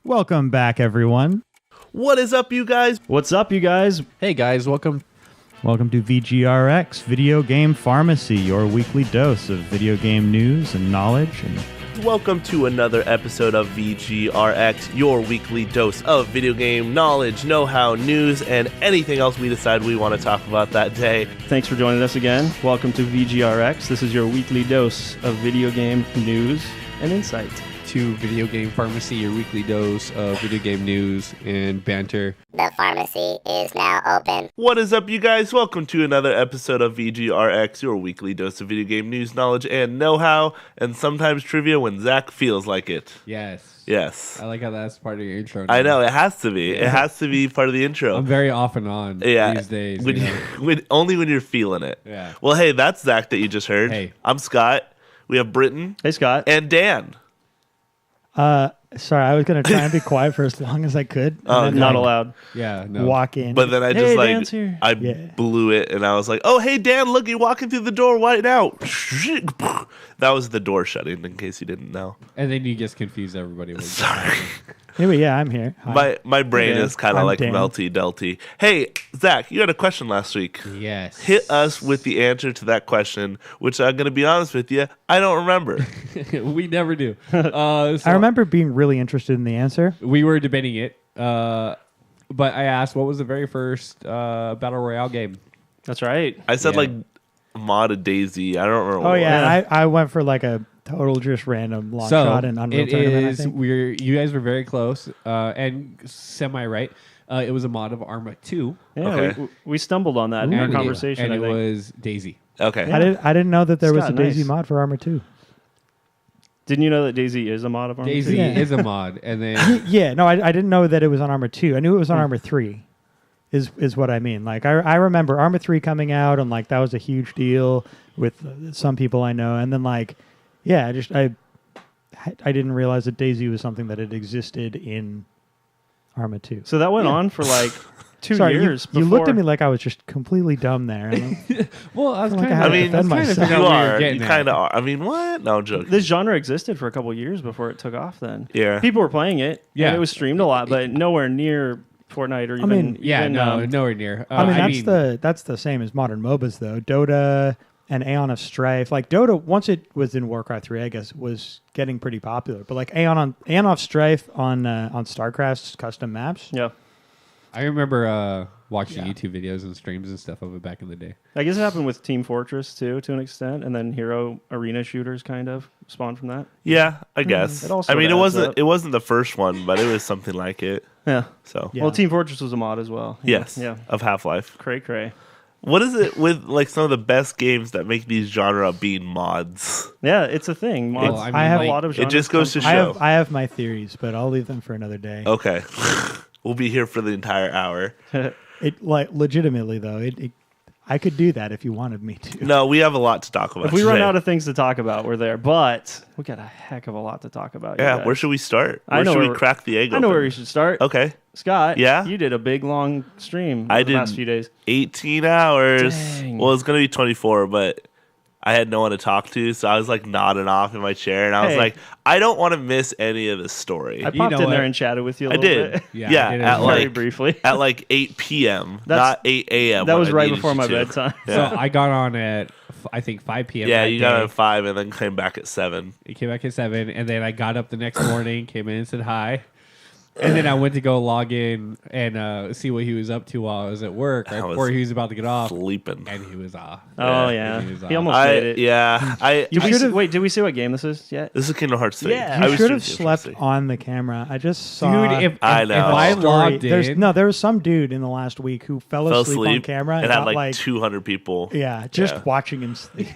Welcome back, everyone. What is up, you guys? What's up, you guys? Hey guys, welcome. Welcome to VGRx, Video Game Pharmacy, your weekly dose of video game news and knowledge. And Welcome to another episode of VGRx, your weekly dose of video game knowledge, know-how, news, and anything else we decide we want to talk about that day. Thanks for joining us again. Welcome to VGRx. This is your weekly dose of video game news and insight. To Video Game Pharmacy, your weekly dose of video game news and banter. The pharmacy is now open. What is up, you guys? Welcome to another episode of VGRx, your weekly dose of video game news, knowledge, and know-how, and sometimes trivia when Zach feels like it. Yes. Yes. I like how that's part of your intro. I know, it has to be. It has to be part of the intro. I'm very off and on these days. Only when you're feeling it. Yeah. Well, hey, that's Zach that you just heard. Hey. I'm Scott. We have Brittin. Hey, Scott. And Dan. sorry, I was going to try and be quiet for as long as I could. Oh, And then, Not like, allowed. Yeah, no. Walk in. But then I Hey, just Dan's here. I Yeah. blew it, and I was like, "Oh, hey Dan, look, you're walking through the door right now." That was the door shutting, in case you didn't know. And then you just confuse everybody. With Sorry, Anyway, yeah, I'm here. Hi. my brain Dan. is kind of I'm like Dan. melty delty. Hey, Zach, you had a question last week. Yes. Hit us with the answer to that question, which I'm gonna be honest with you, I don't remember. We never do. I remember being really interested in the answer. We were debating it, but I asked, what was the very first Battle Royale game? That's right. I said Yeah. like modded Daisy. I don't remember. Oh, what. yeah, I went for like a total just random long shot in Unreal it Tournament, I is. think. You guys were very close and semi right. It was a mod of Arma 2. Yeah, Okay. we stumbled on that in our and conversation. and I it think. was Daisy. Okay. I didn't know that there was Scott, a Daisy nice. mod for Armor 2. Didn't you know that Daisy is a mod of Arma Daisy 2? Yeah. is a mod, and then Yeah, no, I didn't know that it was on Armor 2. I knew it was on Armor 3. Is what I mean. Like I remember Armor 3 coming out, and like that was a huge deal with some people I know. And then like, yeah, I didn't realize that Daisy was something that had existed in Arma 2. So that went on for like 2 Sorry, years. you looked before- at me like I was just completely dumb there. And well, I was like I kind had of. I mean, defend kind of myself. You are. You getting kind at. of are. I mean, what? No, I'm joking. This genre existed for a couple years before it took off. Then Yeah. people were playing it. Yeah. and it was streamed a lot, but nowhere near Fortnite or even. mean, Yeah, even, no, nowhere near. that's the same as modern MOBAs though. Dota and Aeon of Strife. Like Dota, once it was in Warcraft 3, I guess, was getting pretty popular. But like Aeon of Strife on StarCraft's custom maps. Yeah, I remember watching Yeah. YouTube videos and streams and stuff of it back in the day. I guess it happened with Team Fortress too, to an extent, and then Hero Arena shooters kind of spawned from that. Yeah, I guess. It all I mean, sorta adds up. it wasn't the first one, but it was something like it. Yeah. So Yeah. Well, Team Fortress was a mod as well. yes, Yeah. of Half-Life. Cray. What is it with like some of the best games that make these genre being mods? Yeah, it's a thing. Mods Well, I mean, I have a like, lot of It genres just goes come to from- show. I have my theories, but I'll leave them for another day. Okay, we'll be here for the entire hour. It like legitimately though, I could do that if you wanted me to. No, we have a lot to talk about. If we run today. out of things to talk about, we're there. But we got a heck of a lot to talk about. you Yeah, guys. where should we start? I Where know should we where- crack the egg I know open? where we should start. Okay, Scott, Yeah? you did a big long stream I the last did. few days. 18 hours. Dang. Well, it's gonna be 24, but I had no one to talk to, so I was like nodding off in my chair, and I was Hey. like, I don't want to miss any of the story. I I, popped know in what? there and chatted with you a little did. bit. Yeah, Yeah, I did at as well. Very like briefly. at like 8 p.m., That's- not 8 a.m. That when was I right needed before you my to. bedtime. So I got on at I think 5 p.m. Yeah, that you got day. at 5 and then came back at 7. It came back at 7, and then I got up the next morning, came in and said hi. And then I went to go log in and see what he was up to while I was at work, right I was before he was about to get off. Sleeping. And he was off. Oh, Yeah. yeah. He was He off. almost made it. You Did we see, wait, did we see what game this is yet? This is Kingdom Hearts 3. Yeah. I You was should have seriously slept interested. on the camera. I just saw. Dude, if I if know. I story. logged in, There was some dude in the last week who fell Fell asleep on asleep camera and got had like 200 people. yeah, just Yeah. watching him sleep.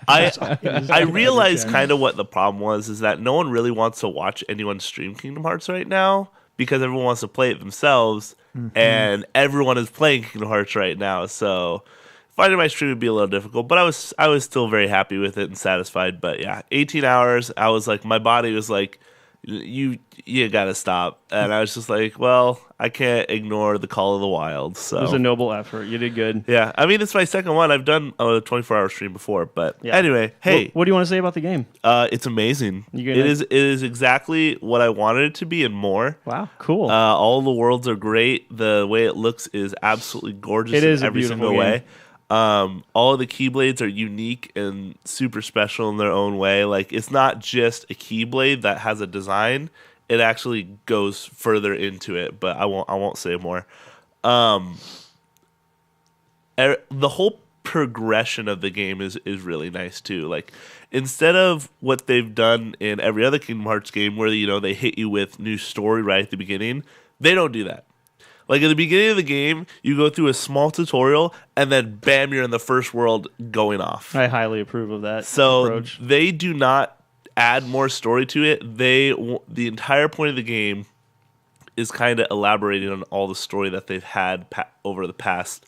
I realized kind of what the problem was is that no one really wants to watch anyone stream Kingdom Hearts right now because everyone wants to play it themselves, and everyone is playing Kingdom Hearts right now. So finding my stream would be a little difficult, but I was still very happy with it and satisfied. But yeah, 18 hours. I was like, my body was like, you gotta stop. And I was just like, well, I can't ignore the Call of the Wild. So It was a noble effort. You did good. yeah, I mean, it's my second one. I've done a 24-hour stream before, but anyway, hey, What do you want to say about the game? it's amazing. It is exactly what I wanted it to be and more. Wow, cool. All the worlds are great. The way it looks is absolutely gorgeous. It is in a every beautiful single game. way. All of the keyblades are unique and super special in their own way. Like, it's not just a keyblade that has a design. It actually goes further into it, but I won't say more. The whole progression of the game is really nice too. Like, instead of what they've done in every other Kingdom Hearts game where they hit you with new story right at the beginning, they don't do that. Like, at the beginning of the game, you go through a small tutorial, and then bam, you're in the first world going off. I highly approve of that So approach. they do not add more story to it. The entire point of the game is kind of elaborating on all the story that they've had over the past,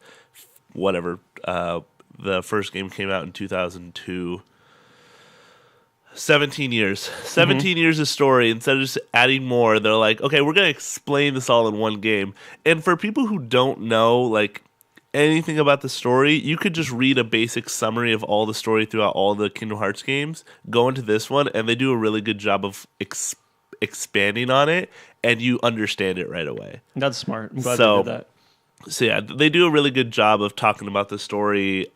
whatever. The first game came out in 2002. 17 years. 17 years of story. Instead of just adding more, they're like, okay, we're going to explain this all in one game. And for people who don't know, like, anything about the story, you could just read a basic summary of all the story throughout all the Kingdom Hearts games, go into this one, and they do a really good job of expanding on it, and you understand it right away. That's smart. I'm glad they did that. So yeah, they do a really good job of talking about the story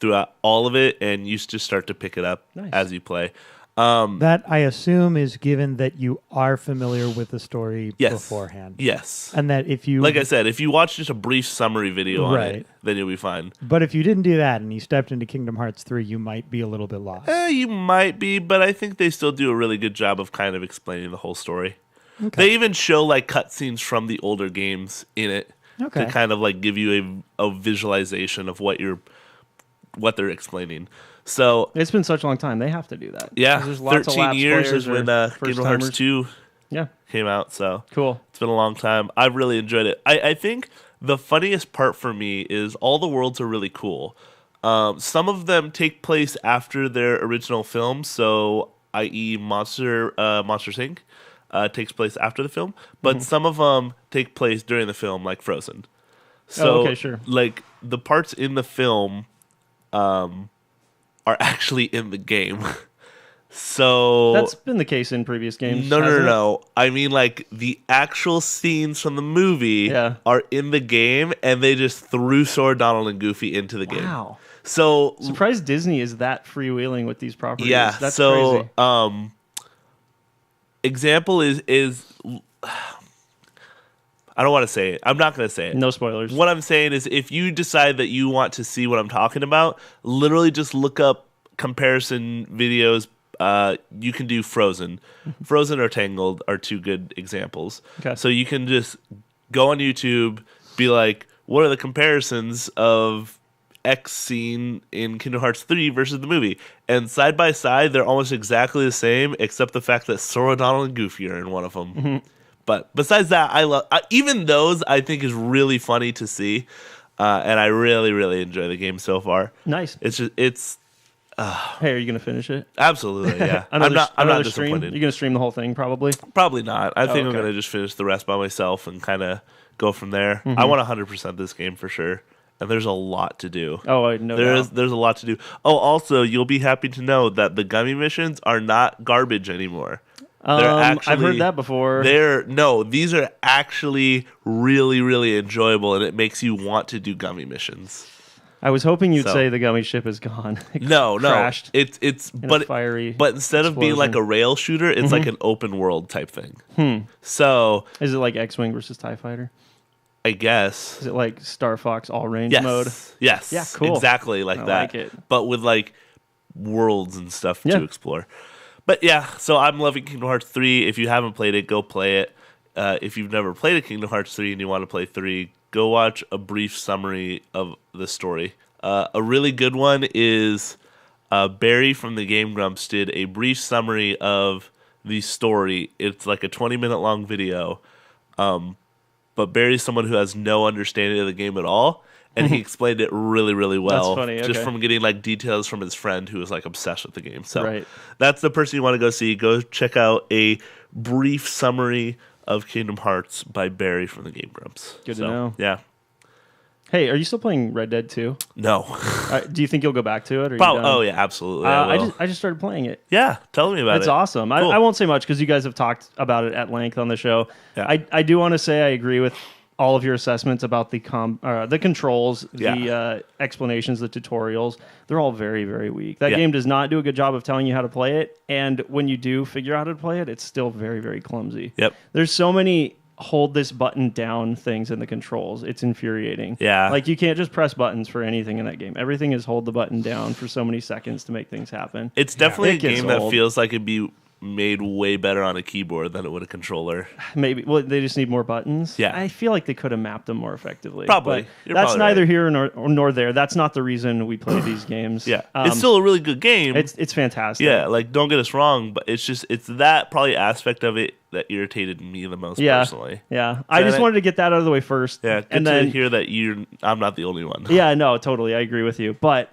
throughout all of it, and you just start to pick it up as you play. That, I assume, is given that you are familiar with the story beforehand. Yes. And that if you... Like I said, if you watch just a brief summary video on it, then you'll be fine. But if you didn't do that and you stepped into Kingdom Hearts 3, you might be a little bit lost. You might be, but I think they still do a really good job of kind of explaining the whole story. Okay. They even show, like, cutscenes from the older games in it to kind of, like, give you a visualization of what they're explaining. So it's been such a long time. They have to do that. Yeah, there's lots 13 of years is when Kingdom Hearts 2 came out. So cool. It's been a long time. I've really enjoyed it. I think the funniest part for me is all the worlds are really cool. Some of them take place after their original film, so i.e. Monsters Inc. Takes place after the film, but some of them take place during the film, like Frozen. So, sure. Like, the parts in the film are actually in the game. So that's been the case in previous games. No. I mean, like, the actual scenes from the movie are in the game, and they just threw Sora, Donald, and Goofy into the game. Wow. So surprised Disney is that freewheeling with these properties. Yeah. That's so crazy. Example is I don't want to say it. I'm not going to say it. No spoilers. What I'm saying is, if you decide that you want to see what I'm talking about, literally just look up comparison videos. You can do Frozen. Frozen or Tangled are two good examples. Okay. So you can just go on YouTube, be like, what are the comparisons of X scene in Kingdom Hearts 3 versus the movie? And side by side, they're almost exactly the same, except the fact that Sora, Donald, and Goofy are in one of them. But besides that, I love even those. I think is really funny to see, and I really, really enjoy the game so far. Nice. It's. Hey, are you gonna finish it? Absolutely, yeah. I'm not stream? disappointed. You're gonna stream the whole thing, probably. Probably not. I think I'm okay. gonna just finish the rest by myself and kind of go from there. I want 100% this game for sure, and there's a lot to do. Oh, I know. There's a lot to do. Oh, also, you'll be happy to know that the gummy missions are not garbage anymore. I've heard that before. These are actually really, really enjoyable, and it makes you want to do gummy missions. I was hoping you'd say the gummy ship is gone. No. Crashed It's fiery. But instead of being like a rail shooter, it's like an open world type thing. So is it like X-Wing versus TIE Fighter? I guess. Is it like Star Fox all range mode? Yes. Yeah, cool. Exactly like that. Like it. But with like worlds and stuff to explore. But yeah, so I'm loving Kingdom Hearts 3. If you haven't played it, go play it. If you've never played a Kingdom Hearts 3 and you want to play 3, go watch a brief summary of the story. A really good one is Barry from the Game Grumps did a brief summary of the story. It's like a 20-minute long video. But Barry's someone who has no understanding of the game at all. and he explained it really, really well. That's funny, Just okay. from getting like details from his friend who was like obsessed with the game. So Right. that's the person you want to go see. Go check out a brief summary of Kingdom Hearts by Barry from the Game Grumps. Good to know. Yeah. Hey, are you still playing Red Dead 2? No. Do you think you'll go back to it? Or are you Probably. done? Oh yeah, absolutely. I just started playing it. Yeah, tell me about It's it. awesome. Cool. I won't say much because you guys have talked about it at length on the show. Yeah. I do want to say I agree with all of your assessments about the controls, Yeah. the explanations, the tutorials. They're all very, very weak. That Yeah. game does not do a good job of telling you how to play it. And when you do figure out how to play it, it's still very, very clumsy. Yep. There's so many hold this button down things in the controls. It's infuriating. Yeah. Like you can't just press buttons for anything in that game. Everything is hold the button down for so many seconds to make things happen. It's definitely It a gets game that old. feels like it'd be made way better on a keyboard than it would a controller. Maybe. Well, they just need more buttons. Yeah. I feel like they could have mapped them more effectively. Probably. But You're that's probably neither right. here nor there. That's not the reason we play these games. Yeah. It's still a really good game. It's fantastic. Yeah, like don't get us wrong, but it's that probably aspect of it that irritated me the most personally. Yeah. I just it- wanted to get that out of the way first. Yeah, good and to then hear that I'm not the only one. yeah, no, totally. I agree with you. But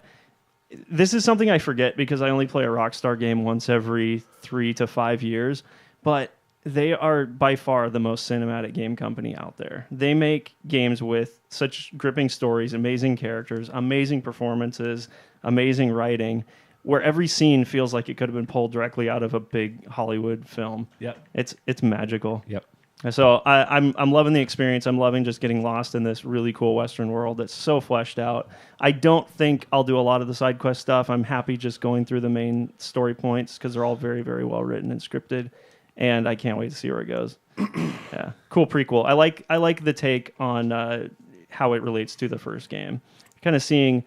this is something I forget because I only play a Rockstar game once every 3 to 5 years. But they are by far the most cinematic game company out there. They make games with such gripping stories, amazing characters, amazing performances, amazing writing, where every scene feels like it could have been pulled directly out of a big Hollywood film. Yep. It's magical. Yep. So I'm loving the experience. I'm loving just getting lost in this really cool Western world that's so fleshed out. I don't think I'll do a lot of the side quest stuff. I'm happy just going through the main story points because they're all very, very well written and scripted, and I can't wait to see where it goes. Yeah, cool prequel. I like the take on how it relates to the first game. Kind of seeing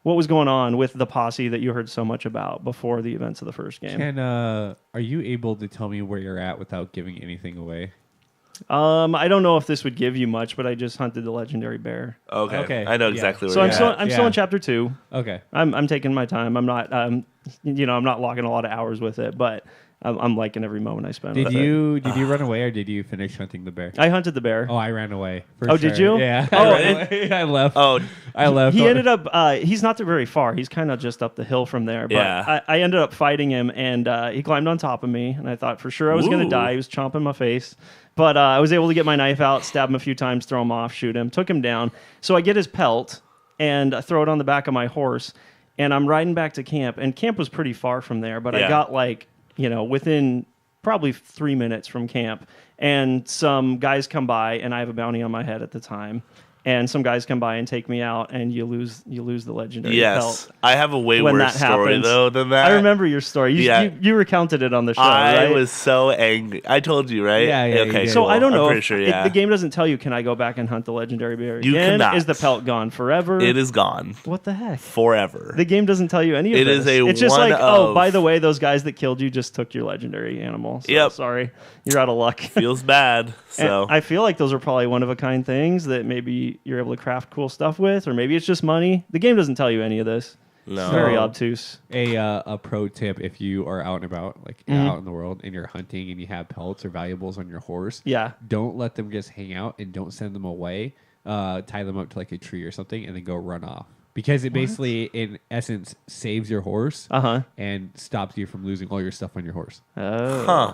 what was going on with the posse that you heard so much about before the events of the first game. Are you able to tell me where you're at without giving anything away? I don't know if this would give you much, but I just hunted the legendary bear. Okay. I know exactly So where I'm you're still at. I'm still in chapter 2. Okay. I'm taking my time. I'm not I'm not logging a lot of hours with it, but I'm liking every moment I spend. Did with it. you run away or did you finish hunting the bear? I hunted the bear. Oh, I ran away. For Oh, did sure. you? Yeah. Oh, I ran away. I left. Oh, I left. He ended up. He's not very far. He's kind of just up the hill from there. But Yeah. I ended up fighting him, and he climbed on top of me, and I thought for sure I was going to Ooh. die. He was chomping my face, but I was able to get my knife out, stab him a few times, throw him off, shoot him, took him down. So I get his pelt and I throw it on the back of my horse, and I'm riding back to camp. And camp was pretty far from there, but Yeah. I got within probably 3 minutes from camp, and some guys come by, and I have a bounty on my head at the time. And some guys come by and take me out, and you lose the legendary yes. pelt. I have a way When worse that story happens. though than that. I remember your story. Yeah. You recounted it on the show, I right? was so angry. I told you, right? Yeah, yeah, you Okay. did. So cool. I don't know. I'm pretty If sure. Yeah. the game doesn't tell you. Can I go back and hunt the legendary bear You again? cannot. Is the pelt gone forever? It is gone What the heck? forever. The game doesn't tell you any of It this. is a It's just one like, oh, of- by the way, those guys that killed you just took your legendary animal. So Yep. Sorry, you're out of luck. Feels bad. And So I feel like those are probably one of a kind things that maybe you're able to craft cool stuff with, or maybe it's just money. The game doesn't tell you any of this. no. It's very obtuse. A pro tip: if you are out and about, like Mm-hmm. out in the world, and you're hunting and you have pelts or valuables on your horse, Yeah. don't let them just hang out and don't send them away. Tie them up to like a tree or something, and then go run off. Because it basically, in essence, saves your horse Uh-huh. and stops you from losing all your stuff on your horse. Oh. Huh.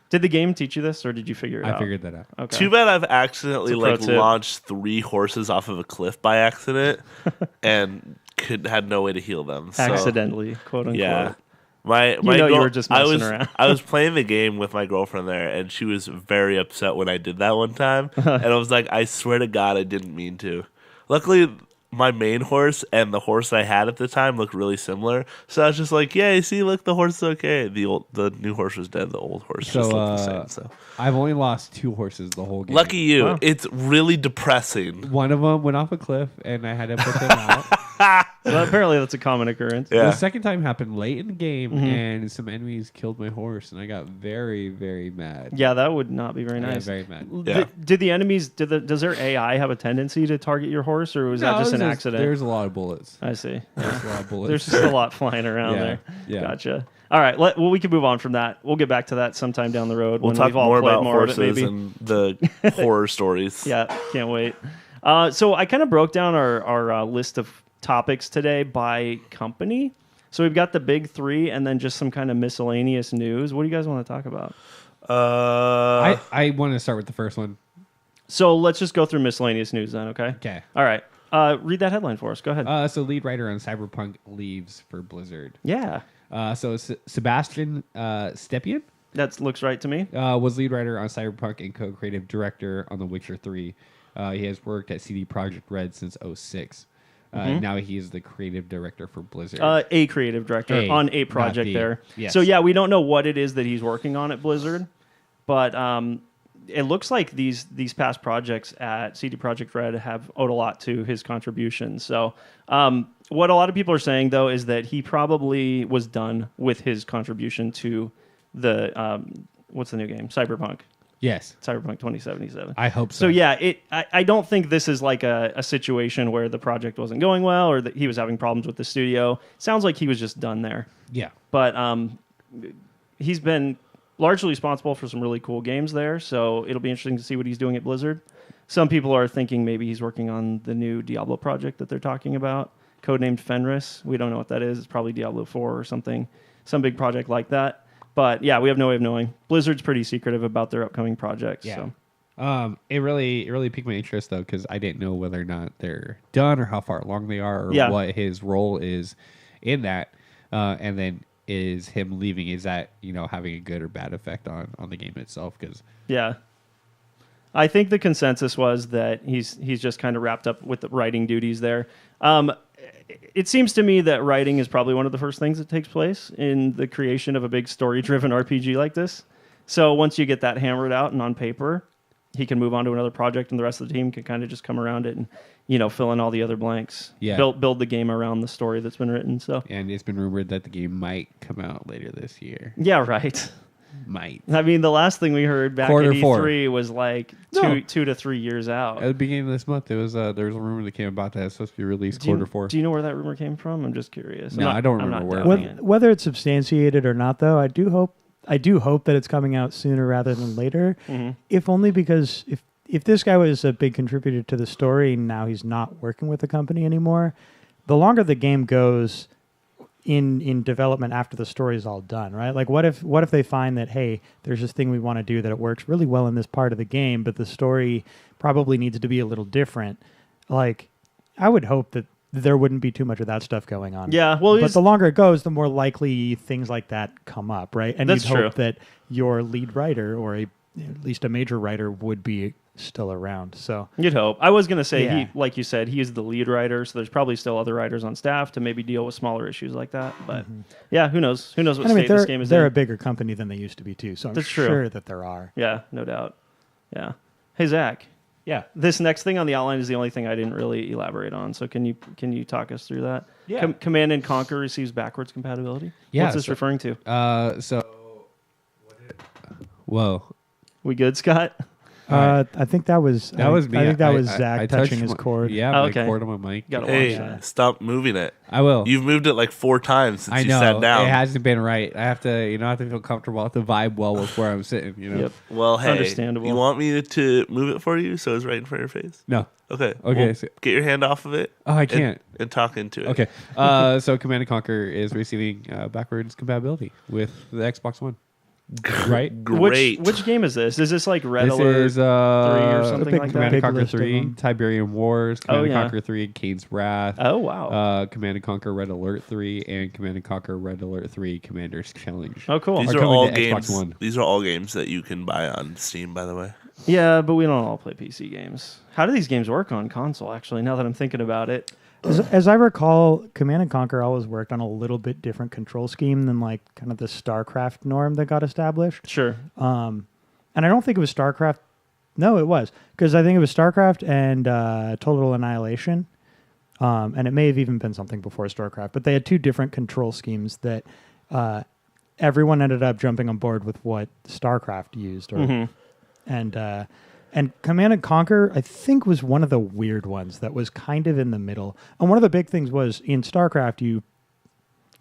Did the game teach you this, or did you figure it out? I figured that out. Okay. Too bad I've accidentally It's a pro like tip. launched 3 horses off of a cliff by accident and had no way to heal them. So, Accidentally, quote unquote. Yeah. My know you girl- were just I messing was around. I was playing the game with my girlfriend there, and she was very upset when I did that one time. And I was like, I swear to God, I didn't mean to. Luckily, my main horse and the horse I had at the time looked really similar, so I was just like, "Yeah, you see, look, the horse is okay. The new horse was dead. The old horse just looked the same." So I've only lost 2 horses the whole game. lucky you. Wow. It's really depressing. One of them went off a cliff, and I had to put them out. So apparently that's a common occurrence. Yeah. The second time happened late in the game, Mm-hmm. and some enemies killed my horse, and I got very, very mad. Yeah, that would not be very I got nice. very mad. Yeah. Did the enemies? Does their AI have a tendency to target your horse, or was that No, just an there's- accident? There's a lot of bullets. I see. There's a lot of bullets. There's just a lot flying around Yeah, there. yeah. Gotcha. All right. Well, we can move on from that. We'll get back to that sometime down the road We'll when talk we've all more played about more of it, horses maybe. and the horror stories. Yeah, can't wait. So I kind of broke down our list of topics today by company. So we've got the big three and then just some kind of miscellaneous news. What do you guys want to talk about? I want to start with the first one. So let's just go through miscellaneous news then, okay? Okay. All right. Read that headline for us. Go ahead. So lead writer on Cyberpunk leaves for Blizzard. Yeah. Sebastian Stepien That looks right to me. was lead writer on Cyberpunk and co-creative director on The Witcher 3. He has worked at CD Projekt Red since 2006. Now he is the creative director for Blizzard. A creative director on a project there. Yes. So yeah, we don't know what it is that he's working on at Blizzard, but it looks like these past projects at CD Projekt Red have owed a lot to his contributions. So what a lot of people are saying though is that he probably was done with his contribution to the what's the new game? Cyberpunk. Yes. Cyberpunk 2077. I hope so. So yeah, I don't think this is like a situation where the project wasn't going well or that he was having problems with the studio. Sounds like he was just done there. Yeah. But he's been largely responsible for some really cool games there, so it'll be interesting to see what he's doing at Blizzard. Some people are thinking maybe he's working on the new Diablo project that they're talking about, codenamed Fenris. We don't know what that is. It's probably Diablo 4 or something, some big project like that. But yeah, we have no way of knowing. Blizzard's pretty secretive about their upcoming projects. Yeah. So. It really piqued my interest though, because I didn't know whether or not they're done or how far along they are or what his role is in that. And then is him leaving, is that, having a good or bad effect on the game itself? Because yeah, I think the consensus was that he's just kind of wrapped up with the writing duties there. It seems to me that writing is probably one of the first things that takes place in the creation of a big story-driven RPG like this. So once you get that hammered out and on paper, he can move on to another project, and the rest of the team can kind of just come around it and fill in all the other blanks. Yeah, build the game around the story that's been written. So and it's been rumored that the game might come out later this year. Yeah, right. Might. I mean, the last thing we heard back Quarter at E3 was like No. 2 to 3 years out. At the beginning of this month, there was a rumor that came about that it's supposed to be released quarter 4. Do you know where that rumor came from? I'm just curious. No, I don't remember where it doubting came. Whether it's substantiated or not, though, I do hope that it's coming out sooner rather than later. Mm-hmm. If only because if this guy was a big contributor to the story, and now he's not working with the company anymore, the longer the game goes in development after the story is all done, right? Like, what if they find that, hey, there's this thing we want to do that it works really well in this part of the game, but the story probably needs to be a little different. Like, I would hope that there wouldn't be too much of that stuff going on. Yeah, well, but the longer it goes, the more likely things like that come up, right? And That's you'd true. hope that your lead writer or at least a major writer would be still around. So you'd hope. I was going to say, Yeah. he, like you said, he is the lead writer, so there's probably still other writers on staff to maybe deal with smaller issues like that. But yeah, who knows? Who knows what I mean, state this game is they're in? a bigger company than they used to be too. So I'm That's true. sure that there are. Yeah, no doubt. Yeah. Hey, Zach. Yeah. This next thing on the outline is the only thing I didn't really elaborate on. So can you talk us through that? Yeah. Command and Conquer receives backwards compatibility. Yeah, What's this so- referring to? Whoa. We good, Scott? I think that was That was me. I think that was I Zach touched touching his cord. Yeah, Oh, my okay. cord on my mic. Gotta Hey, watch that. stop moving it. I will. You've moved it like 4 times since I you know. sat down. It hasn't been right. I have to, I have to feel comfortable. I have to vibe well with where I'm sitting, Yep. Well, hey, Understandable. you want me to move it for you so it's right in front of your face? No. Okay. Okay, well, so- get your hand off of it. Oh, I can't. And talk into it. Okay. So Command and Conquer is receiving backwards compatibility with the Xbox One. Right? Great. Which game is this? Is this like Red This Alert is 3 or The something big- like Command that? and Conquer list of 3, them. Tiberian Wars, Command and yeah. Conquer 3, Kane's Wrath, Oh, wow. Command and Conquer Red Alert 3, and Command and Conquer Red Alert 3 Commander's Challenge. Oh, cool. These Are are coming all to Xbox games. One. These are all games that you can buy on Steam, by the way. Yeah, but we don't all play PC games. How do these games work on console, actually, now that I'm thinking about it? As I recall, Command and Conquer always worked on a little bit different control scheme than like kind of the StarCraft norm that got established. Sure. And I don't think it was StarCraft. No, it was, because I think it was StarCraft and Total Annihilation. And it may have even been something before StarCraft, but they had 2 different control schemes that everyone ended up jumping on board with what StarCraft used. And Command and Conquer, I think, was one of the weird ones that was kind of in the middle. And one of the big things was in StarCraft, you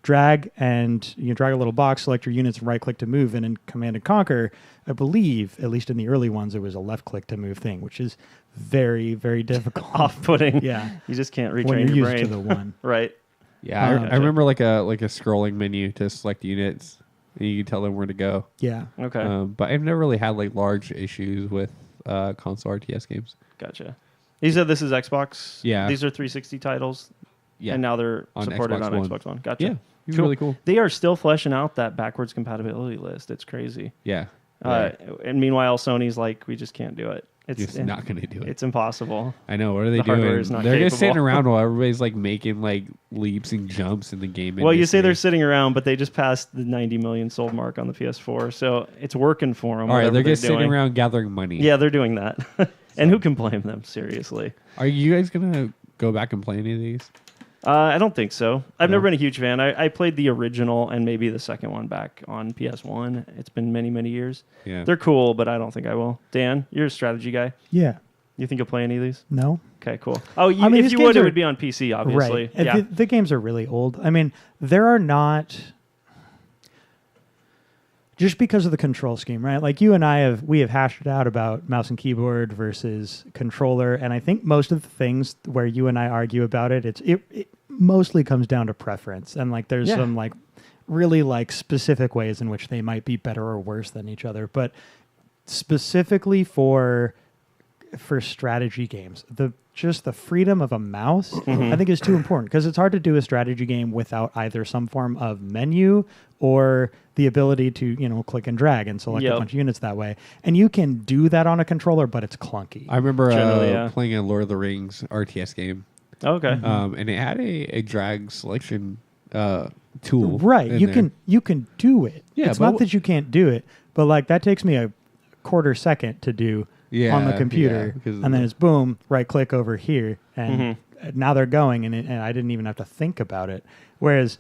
drag and you drag a little box, select your units, and right click to move. And in Command and Conquer, I believe, at least in the early ones, it was a left click to move thing, which is very, very difficult. Off-putting. Yeah. You just can't retrain When you're your used brain. to the one. Right. Yeah, I remember like a scrolling menu to select units. And you can tell them where to go. Yeah. Okay. But I've never really had like large issues with console RTS games. Gotcha. You said this is Xbox? Yeah. These are 360 titles? Yeah. And now they're On supported Xbox on One. Xbox One. Gotcha. Yeah. It's really cool. They are still fleshing out that backwards compatibility list. It's crazy. Yeah. Right. And meanwhile, Sony's like, we just can't do it. It's just not going to do it. It's impossible. I know. What are they The hardware doing? is not They're just capable. sitting around while everybody's like making like leaps and jumps in the game. Well, you say they're industry. sitting around, but they just passed the 90 million sold mark on the PS4, so it's working for them. All right, they're just doing. sitting around gathering money. Yeah, they're doing that. And who can blame them? Seriously. Are you guys gonna go back and play any of these? I don't think so. I've No? never been a huge fan. I played the original and maybe the second one back on PS1. It's been many, many years. Yeah. They're cool, but I don't think I will. Dan, you're a strategy guy. Yeah. You think you'll play any of these? No. Okay, cool. Oh, I mean, if these you games would, it are- would be on PC, obviously. Right. Yeah. The games are really old. I mean, there are not... Just because of the control scheme, right? Like you and I have hashed it out about mouse and keyboard versus controller, and I think most of the things where you and I argue about it, it mostly comes down to preference, and like there's some like really like specific ways in which they might be better or worse than each other, but specifically for strategy games, the freedom of a mouse, I think is too important because it's hard to do a strategy game without either some form of menu or the ability to, click and drag and select a bunch of units that way. And you can do that on a controller, but it's clunky. I remember Generally, playing a Lord of the Rings RTS game, Okay. and it had a drag selection tool. Right. in You there. can do it. Yeah, It's but not that you can't do it, but like that takes me a quarter second to do on the computer. yeah, 'cause and then it's boom, right click over here. And now they're going, and I didn't even have to think about it. Whereas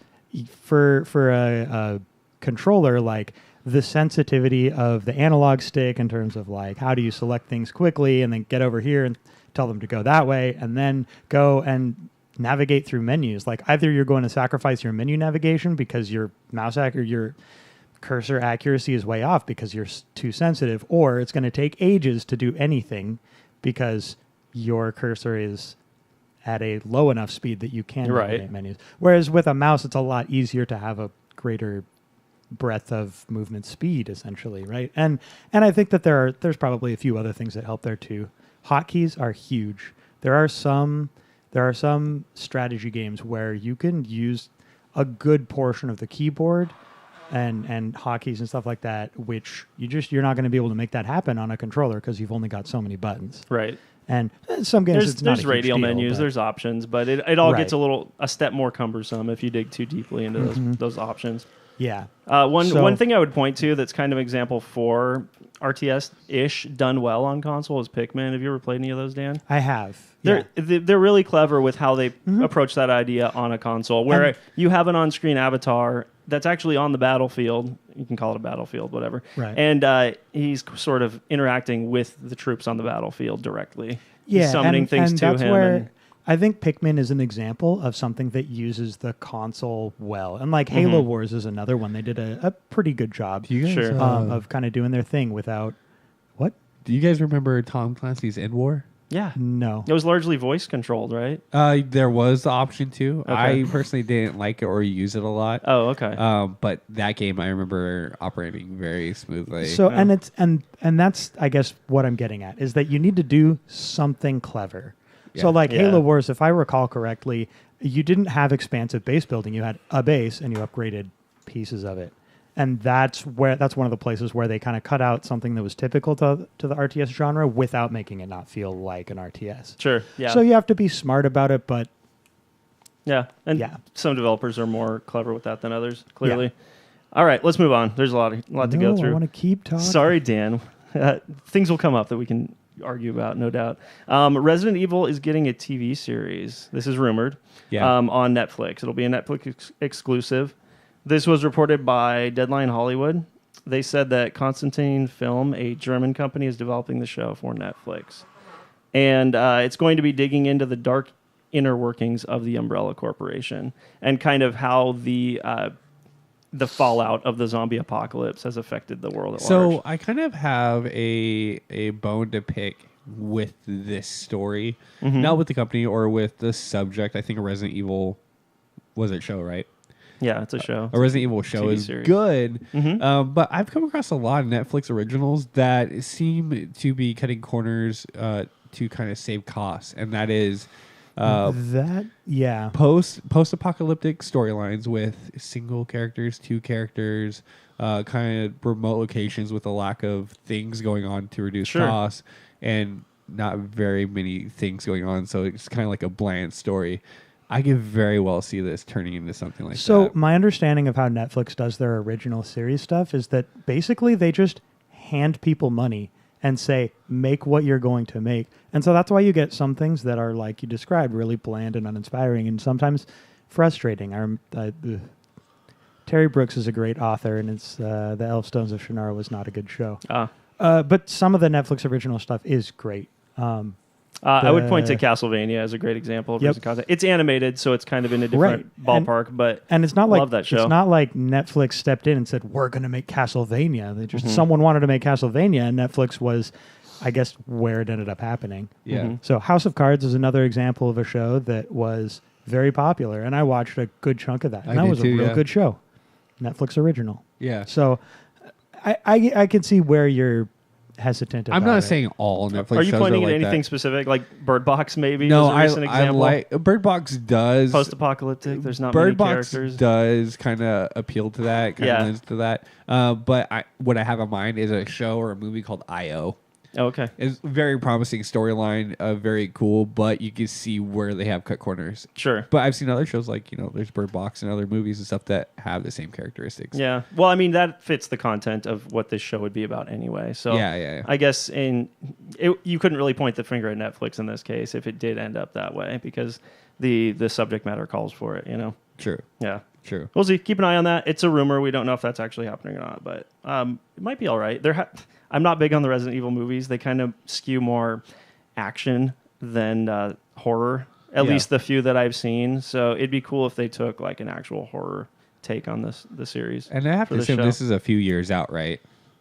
for a controller, like the sensitivity of the analog stick in terms of like how do you select things quickly and then get over here and tell them to go that way and then go and navigate through menus. Like either you're going to sacrifice your menu navigation because your your cursor accuracy is way off because you're too sensitive, or it's going to take ages to do anything because your cursor is at a low enough speed that you can navigate menus. Whereas with a mouse, it's a lot easier to have a greater breadth of movement speed, essentially, right? And I think that there's probably a few other things that help there too. Hotkeys are huge. There are some strategy games where you can use a good portion of the keyboard and hotkeys and stuff like that, which you're not going to be able to make that happen on a controller because you've only got so many buttons. Right. And some games it's not there's a huge radial deal, menus, but- there's options, but it all gets Right. a step more cumbersome if you dig too deeply into those options. Yeah. One thing I would point to that's kind of example for RTS-ish done well on console is Pikmin. Have you ever played any of those, Dan? I have. Yeah. They're really clever with how they approach that idea on a console, where And- you have an on-screen avatar that's actually on the battlefield. You can call it a battlefield, whatever. Right. And he's sort of interacting with the troops on the battlefield directly. Yeah, He's summoning things and to that's him. Where and- I think Pikmin is an example of something that uses the console well. And like Halo Wars is another one. They did a pretty good job Do you guys, Sure. of kind of doing their thing without... What? do you guys remember Tom Clancy's End War? Yeah. No. It was largely voice controlled, right? There was the option to. Okay. I personally didn't like it or use it a lot. Oh, okay. But that game I remember operating very smoothly. So and it's and that's I guess what I'm getting at is that you need to do something clever. So Yeah. like Yeah. Halo Wars, if I recall correctly, you didn't have expansive base building. You had a base and you upgraded pieces of it. And that's one of the places where they kind of cut out something that was typical to the RTS genre without making it not feel like an RTS. Sure. Yeah. So you have to be smart about it, but Yeah, and Yeah. some developers are more clever with that than others. Clearly. All right, let's move on. There's a lot to no, go I through. want to keep talking. Sorry, Dan. Things will come up that we can argue about, no doubt. Resident Evil is getting a TV series. This is rumored. Yeah. On Netflix. It'll be a Netflix exclusive. This was reported by Deadline Hollywood. They said that Constantine Film, a German company, is developing the show for Netflix. And it's going to be digging into the dark inner workings of the Umbrella Corporation and kind of how the fallout of the zombie apocalypse has affected the world at large. So I kind of have a bone to pick with this story, not with the company or with the subject. I think a Resident Evil was a show, right? Yeah, it's a show. A Resident Evil show TV is series. good, but I've come across a lot of Netflix originals that seem to be cutting corners to kind of save costs, and that is post-apocalyptic storylines with single characters, two characters, kind of remote locations with a lack of things going on to reduce costs, and not very many things going on. So it's kind of like a bland story. I could very well see this turning into something like that. So my understanding of how Netflix does their original series stuff is that basically they just hand people money and say, make what you're going to make. And so that's why you get some things that are, like you described, really bland and uninspiring and sometimes frustrating. Terry Brooks is a great author, and it's The Elfstones of Shannara was not a good show. But some of the Netflix original stuff is great. I would point to Castlevania as a great example of recent content. It's animated, so it's kind of in a different ballpark, and it's not like love that show. It's not like Netflix stepped in and said, "We're going to make Castlevania." They just someone wanted to make Castlevania, and Netflix was, I guess, where it ended up happening. Yeah. So House of Cards is another example of a show that was very popular, and I watched a good chunk of that, and that was a real good show, Netflix original. Yeah. So I can see where you're hesitant about I'm not it. saying all Netflix Are you shows pointing are at like anything that. specific, like Bird Box maybe? No, as a recent I example? like Bird Box does. Post-apocalyptic, there's not Bird many Box characters. does kind of appeal to that, kind of Yeah. lends to that. But what I have in mind is a show or a movie called I.O. Oh, okay. It's a very promising storyline, very cool, but you can see where they have cut corners. Sure. But I've seen other shows like, there's Bird Box and other movies and stuff that have the same characteristics. Yeah. Well, I mean, that fits the content of what this show would be about anyway. So Yeah. I guess you couldn't really point the finger at Netflix in this case if it did end up that way because the subject matter calls for it, True. Yeah. True. We'll see. Keep an eye on that. It's a rumor. We don't know if that's actually happening or not, but it might be all right. I'm not big on the Resident Evil movies. They kind of skew more action than horror, at least the few that I've seen. So it'd be cool if they took like an actual horror take on the series. And I have to assume this is a few years out, right?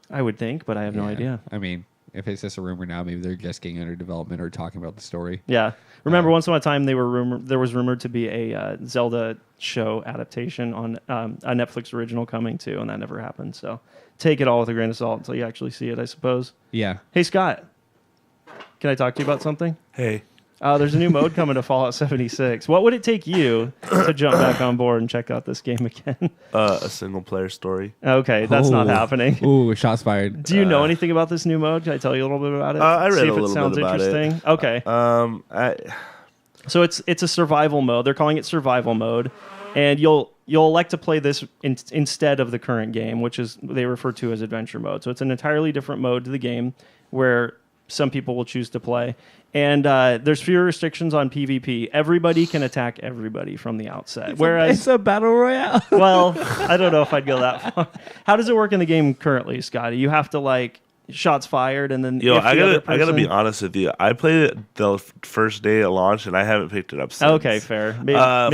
I would think, but I have no idea. I mean, if it's just a rumor now, maybe they're just getting under development or talking about the story. Yeah. Remember, once upon a time, there was rumored to be a Zelda show adaptation on a Netflix original coming too, and that never happened. So take it all with a grain of salt until you actually see it, I suppose. Yeah. Hey, Scott, can I talk to you about something? Hey. There's a new mode coming to Fallout 76. What would it take you to jump back on board and check out this game again? A single player story. Okay, that's not happening. Ooh, shots fired. Do you know anything about this new mode? Can I tell you a little bit about it? I read See a if it little sounds bit about interesting. it. Okay. So it's a survival mode. They're calling it survival mode, and you'll elect to play this instead of the current game, which is they refer to as adventure mode. So it's an entirely different mode to the game where some people will choose to play. And there's fewer restrictions on PvP. Everybody can attack everybody from the outset. It's a battle royale. Well, I don't know if I'd go that far. How does it work in the game currently, Scotty? You have to shots fired and then I gotta be honest with you. I played it the first day it launched and I haven't picked it up since. Okay, fair. Maybe I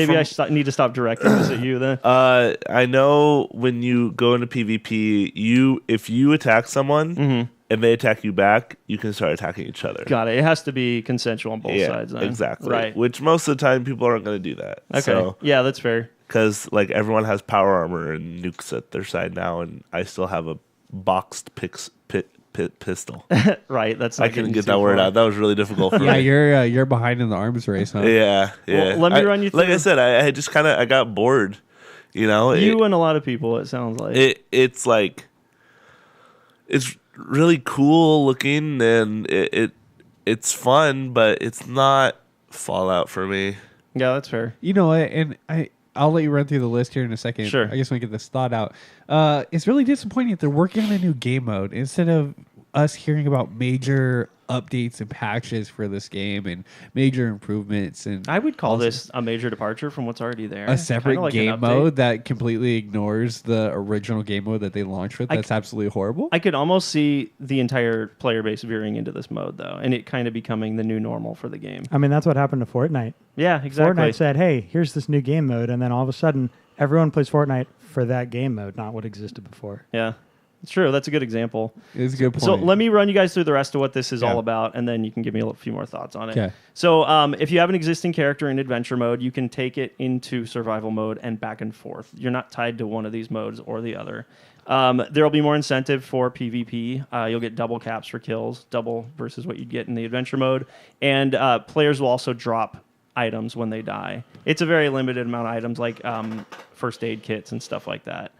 need to stop directing this at you then. I know when you go into PvP, if you attack someone and they attack you back, you can start attacking each other. Got it. It has to be consensual on both sides then. Exactly. Right. Which most of the time people aren't going to do that. Okay. So, yeah, that's fair. Because everyone has power armor and nukes at their side now, and I still have a boxed pistol. Right. That's I couldn't get that word out. That was really difficult for me. Yeah, you're behind in the arms race, huh? Yeah. Well, let me run you through. Like I said, I just I got bored. You and a lot of people, it sounds like. It's really cool looking and it's fun, but it's not Fallout for me. Yeah, that's fair. You know what? And I'll let you run through the list here in a second. Sure. I just want to get this thought out. It's really disappointing that they're working on a new game mode instead of us hearing about major updates and patches for this game and major improvements, and I would call this a major departure from what's already there. a separate Kinda like game an update. mode that completely ignores the original game mode that they launched with. That's absolutely horrible. I could almost see the entire player base veering into this mode, though, and it kind of becoming the new normal for the game. I mean, that's what happened to Fortnite. Yeah, exactly. Fortnite said, hey, here's this new game mode, and then all of a sudden, everyone plays Fortnite for that game mode, not what existed before. Yeah, it's true. That's a good example. It's a good point. So let me run you guys through the rest of what this is Yeah. all about, and then you can give me a few more thoughts on it. Okay. So if you have an existing character in adventure mode, you can take it into survival mode and back and forth. You're not tied to one of these modes or the other. There will be more incentive for PvP. You'll get double caps for kills, double versus what you'd get in the adventure mode. And players will also drop items when they die. It's a very limited amount of items, like first aid kits and stuff like that.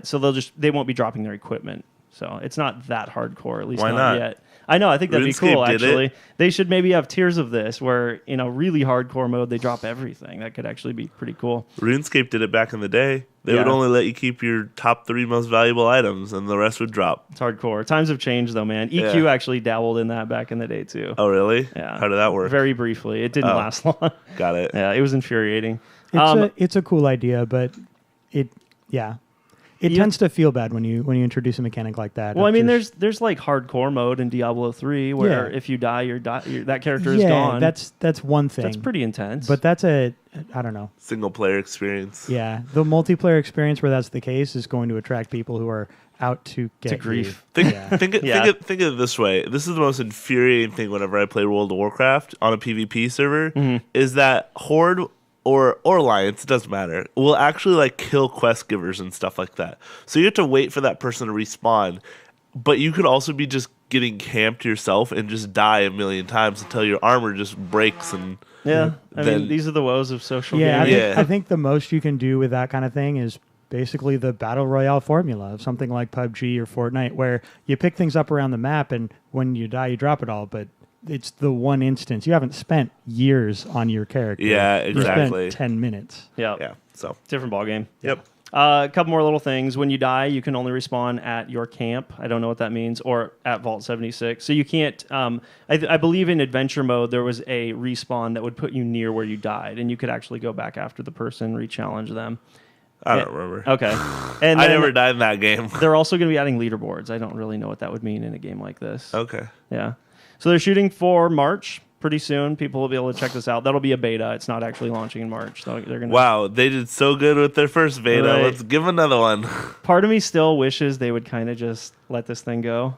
So they won't be dropping their equipment. So it's not that hardcore, at least Why not not? yet. I know. I think that'd be RuneScape cool. did Actually, it. they should maybe have tiers of this, where in a really hardcore mode they drop everything. That could actually be pretty cool. RuneScape did it back in the day. They would Yeah. only let you keep your top 3 most valuable items, and the rest would drop. It's hardcore. Times have changed, though, man. EQ actually dabbled in that back in the day too. Oh, really? Yeah. How did that work? Very briefly. It didn't Oh. last long. Got it. Yeah, it was infuriating. It's a cool idea, but it tends to feel bad when you introduce a mechanic like that. Well, of I mean, just- there's like hardcore mode in Diablo 3 where Yeah. if you die, that character is gone. that's one thing. That's pretty intense. But that's I don't know. Single player experience. Yeah, the multiplayer experience where that's the case is going to attract people who are out to get grief. Think, Yeah. think, it, Yeah. think, it, think of it this way. This is the most infuriating thing whenever I play World of Warcraft on a PvP server, is that Horde or Alliance, it doesn't matter, will actually like kill quest givers and stuff like that. So you have to wait for that person to respawn. But you could also be just getting camped yourself and just die a million times until your armor just breaks and yeah, I then- mean, these are the woes of social Yeah, gaming. I think the most you can do with that kind of thing is basically the battle royale formula of something like PUBG or Fortnite, where you pick things up around the map and when you die, you drop it all. But it's the one instance. You haven't spent years on your character. Yeah, You exactly. spent 10 minutes. Yeah. yeah. So Different ballgame. yep. A couple more little things. When you die, you can only respawn at your camp. I don't know what that means, or at Vault 76. So you can't. I believe in adventure mode there was a respawn that would put you near where you died, and you could actually go back after the person, re-challenge them. I don't remember. Okay. And I then never died in that game. they're also going to be adding leaderboards. I don't really know what that would mean in a game like this. Okay. Yeah. So they're shooting for March. Pretty soon, people will be able to check this out. That'll be a beta. It's not actually launching in March. So they're gonna. Wow, they did so good with their first beta. Right. Let's give another one. Part of me still wishes they would kind of just let this thing go,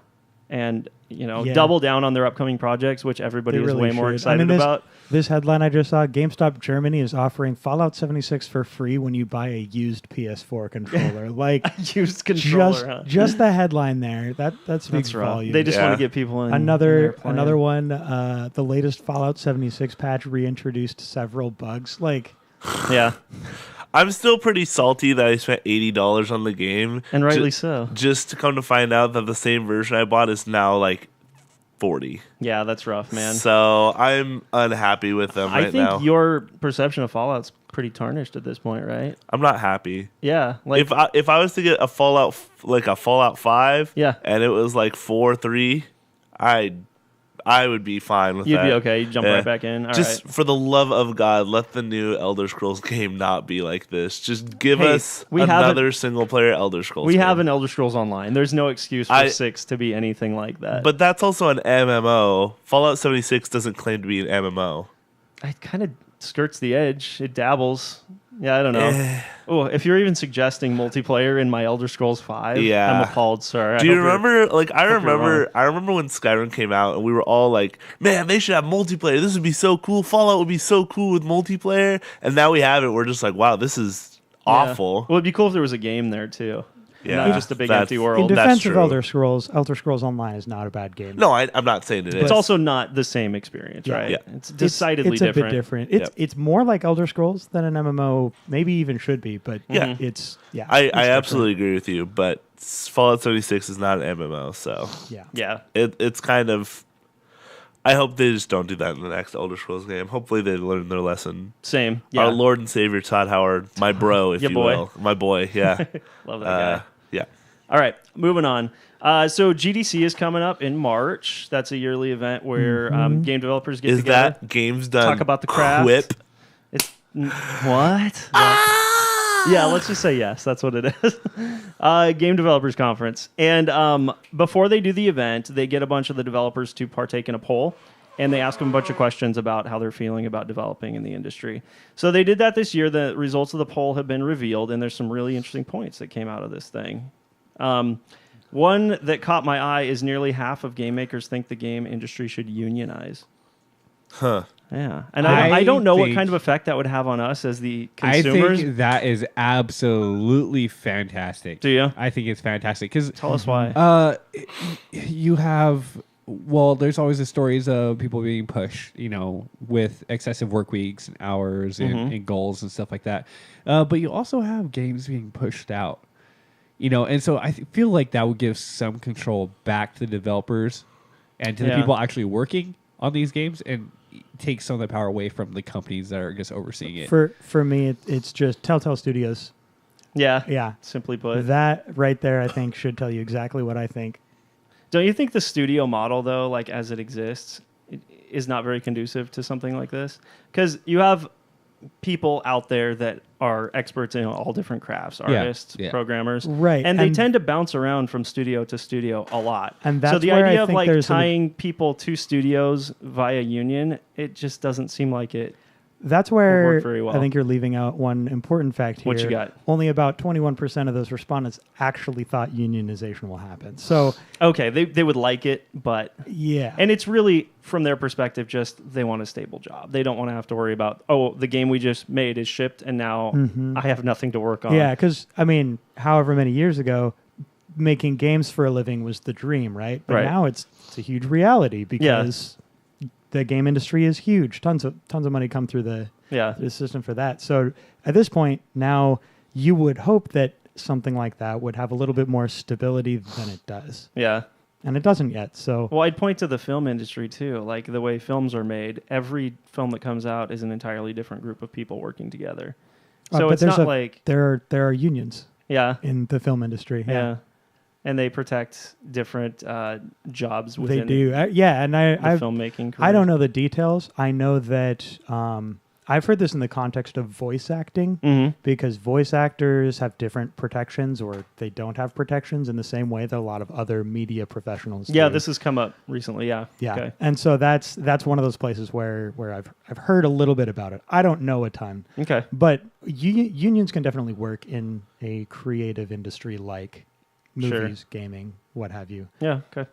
and Yeah. double down on their upcoming projects, which everybody They is really way more should. excited about. This headline I just saw, GameStop Germany is offering Fallout 76 for free when you buy a used PS4 controller. Like, Used controller. Huh? just the headline there. That speaks That's rough. volumes. They just want Yeah. to get people in. Another one. The latest Fallout 76 patch reintroduced several bugs. Like, Yeah, I'm still pretty salty that I spent $80 on the game. and rightly so. Just to come to find out that the same version I bought is now like 40. Yeah, that's rough, man. So I'm unhappy with them I right think now. your perception of Fallout's pretty tarnished at this point, right? I'm not happy. Yeah, like If I was to get a Fallout like a Fallout 5, Yeah. and it was like 4-3, I would be fine with you'd that. be okay. You jump Yeah. right back in. All Just right. for the love of God, let the new Elder Scrolls game not be like this. Just give Hey, us we have another single player Elder Scrolls We game. have an Elder Scrolls Online. There's no excuse for 6 to be anything like that. But that's also an MMO. Fallout 76 doesn't claim to be an MMO. it kind of skirts the edge. It dabbles. Yeah, I don't know. Eh. Oh, if you're even suggesting multiplayer in my Elder Scrolls 5, Yeah. I'm appalled, sir. Do you remember? Like, I hope you're remember when Skyrim came out, and we were all like, "Man, they should have multiplayer. This would be so cool. Fallout would be so cool with multiplayer." And now we have it. We're just like, "Wow, this is awful." Well, it'd be cool if there was a game there too. Yeah, Not just a big that's- empty in world. That's defense of true. Elder Scrolls Online is not a bad game. No, I'm not saying it is. It's also not the same experience, Yeah. right? Yeah. It's decidedly it's a different. bit different. Yep. It's more like Elder Scrolls than an MMO. Maybe even should be, but Yeah. it's yeah. I it's different. absolutely agree with you, but Fallout 76 is not an MMO, so Yeah. Yeah. it's kind of. I hope they just don't do that in the next Elder Scrolls game. Hopefully they learn their lesson. Same. Yeah. Our Lord and Savior Todd Howard, my bro, if Your you boy. will, my boy. Yeah, Love that guy. yeah. All right, moving on. So GDC is coming up in March. That's a yearly event where game developers get Is together. that Games Done talk about the craft. Quip? It's what? Yeah, let's just say yes. That's what it is. Game Developers Conference. And before they do the event, they get a bunch of the developers to partake in a poll, and they ask them a bunch of questions about how they're feeling about developing in the industry. So they did that this year. The results of the poll have been revealed, and there's some really interesting points that came out of this thing. One that caught my eye is nearly half of game makers think the game industry should unionize. Huh. Yeah, and I don't know what kind of effect that would have on us as the consumers. I think that is absolutely fantastic. Do you? I think it's fantastic because Tell us why. You have there's always the stories of people being pushed, with excessive work weeks and hours and goals and stuff like that. But you also have games being pushed out, and so I feel like that would give some control back to the developers and to the people actually working on these games and take some of the power away from the companies that are just overseeing it. For me, it's just Telltale Studios. Yeah. Simply put. That right there, I think, should tell you exactly what I think. Don't you think the studio model, though, like as it exists, is not very conducive to something like this? Because you have people out there that are experts in all different crafts, artists, programmers, right? And they tend to bounce around from studio to studio a lot. And that's so the where idea I of like tying people to studios via union, it just doesn't seem like it. That's where work very well. I think you're leaving out one important fact here. What you got? Only about 21% of those respondents actually thought unionization will happen. So okay, they would like it, but yeah, and it's really from their perspective, just they want a stable job. They don't want to have to worry about the game we just made is shipped and now I have nothing to work on. Yeah, because I mean, however many years ago, making games for a living was the dream, right? But now it's a huge reality because. The game industry is huge. Tons of money come through the system for that. So at this point, now you would hope that something like that would have a little bit more stability than it does. Yeah. And it doesn't yet. So I'd point to the film industry too. Like the way films are made, every film that comes out is an entirely different group of people working together. So it's not like there are unions. Yeah. In the film industry. Yeah. And they protect different jobs within. They do, and the filmmaking career. I don't know the details. I know that I've heard this in the context of voice acting because voice actors have different protections, or they don't have protections in the same way that a lot of other media professionals do. Yeah, this has come up recently. Yeah. Okay. And so that's one of those places where I've heard a little bit about it. I don't know a ton. Okay. But unions can definitely work in a creative industry like. Movies, gaming, what have you. Yeah, okay.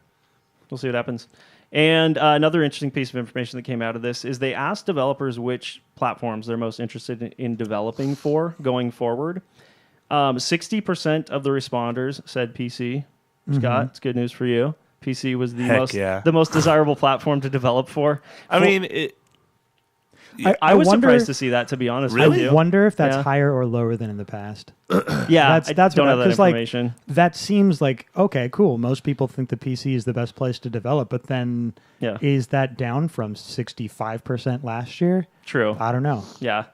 We'll see what happens. And another interesting piece of information that came out of this is they asked developers which platforms they're most interested in developing for going forward. 60% of the responders said PC. Scott, it's good news for you. PC was the most desirable platform to develop for. I was surprised to see that, to be honest with you. I wonder if that's higher or lower than in the past. Yeah, that's don't have that information. Like, that seems like, okay, cool. Most people think the PC is the best place to develop, but then is that down from 65% last year? True. I don't know. Yeah.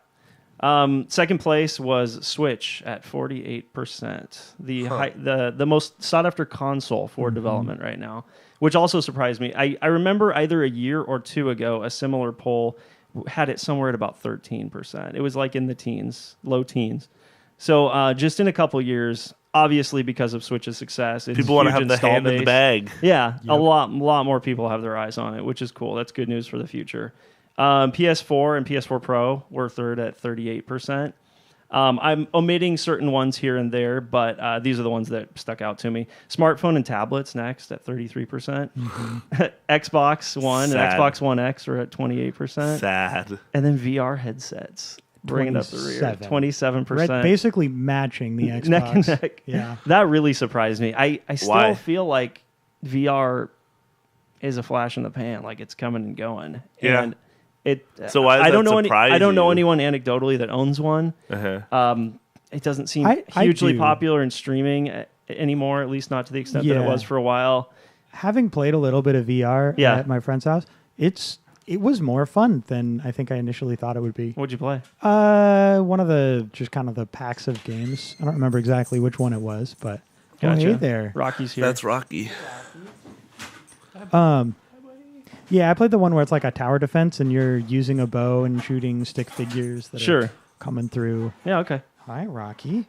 Second place was Switch at 48%. The most sought after console for development right now, which also surprised me. I remember either a year or two ago, a similar poll had it somewhere at about 13%. It was like in the teens, low teens. So just in a couple years, obviously because of Switch's success, people want to have the hand in the bag. Yeah, a lot more people have their eyes on it, which is cool. That's good news for the future. PS4 and PS4 Pro were third at 38%. I'm omitting certain ones here and there, but these are the ones that stuck out to me. Smartphone and tablets next at 33%. Xbox One and Xbox One X are at 28%. Sad. And then VR headsets bringing up the rear, 27%. Right, basically matching the Xbox. Neck and neck. Yeah. That really surprised me. I still feel like VR is a flash in the pan, like it's coming and going. Yeah. And so why does that surprise I don't know you? anyone anecdotally that owns one. It doesn't seem hugely popular in streaming anymore, at least not to the extent that it was for a while. Having played a little bit of VR at my friend's house, it was more fun than I think I initially thought it would be. What'd you play? One of the just kind of the packs of games. I don't remember exactly which one it was, but Gotcha. hey there. Rocky's here. That's Rocky. Yeah, I played the one where it's like a tower defense and you're using a bow and shooting stick figures that Sure. are coming through. Yeah, okay. Hi, Rocky.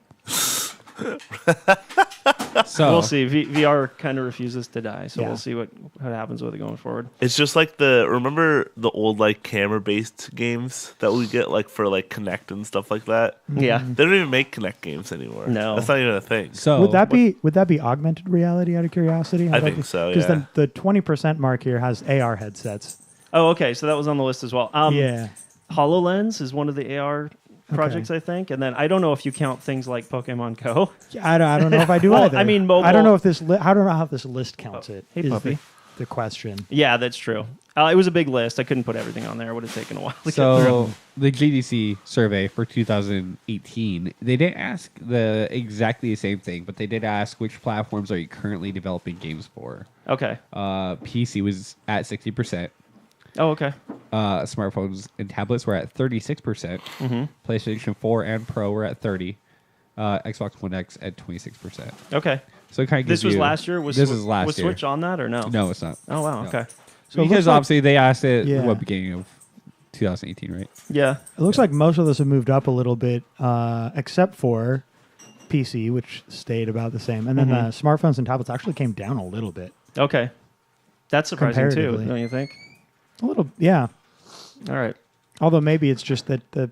So We'll see. VR kind of refuses to die, so Yeah. we'll see what happens with it going forward. It's just like remember the old like camera based games that we get like for like Kinect and stuff like that? Yeah. They don't even make Kinect games anymore. No. That's not even a thing. So Would that be augmented reality out of curiosity? I think so, Because yeah. the 20% mark here has AR headsets. Oh, okay. So that was on the list as well. Yeah. HoloLens is one of the AR projects, I think. And then I don't know if you count things like Pokemon Go. I don't know if I do Well, either. I mean, mobile- I don't know if this. I don't know how this list counts it. Hey, is puppy. the question. Yeah, that's true. It was a big list. I couldn't put everything on there. It would have taken a while to get through. So the GDC survey for 2018, they didn't ask exactly the same thing, but they did ask which platforms are you currently developing games for. Okay. PC was at 60%. Oh, okay. Smartphones and tablets were at 36%. PlayStation 4 and Pro were at 30%. Xbox One X at 26%. Okay. So it kind of gives This was you- last year? This was last was year. Switch on that or no? No, it's not. Oh, wow. No. Okay. So it looks Because like- obviously they asked it Yeah. beginning of 2018, right? Yeah. It looks like most of those have moved up a little bit, except for PC, which stayed about the same, and then the smartphones and tablets actually came down a little bit. Okay. That's surprising too, Comparatively. don't you think? A little, yeah. All right. Although maybe it's just that the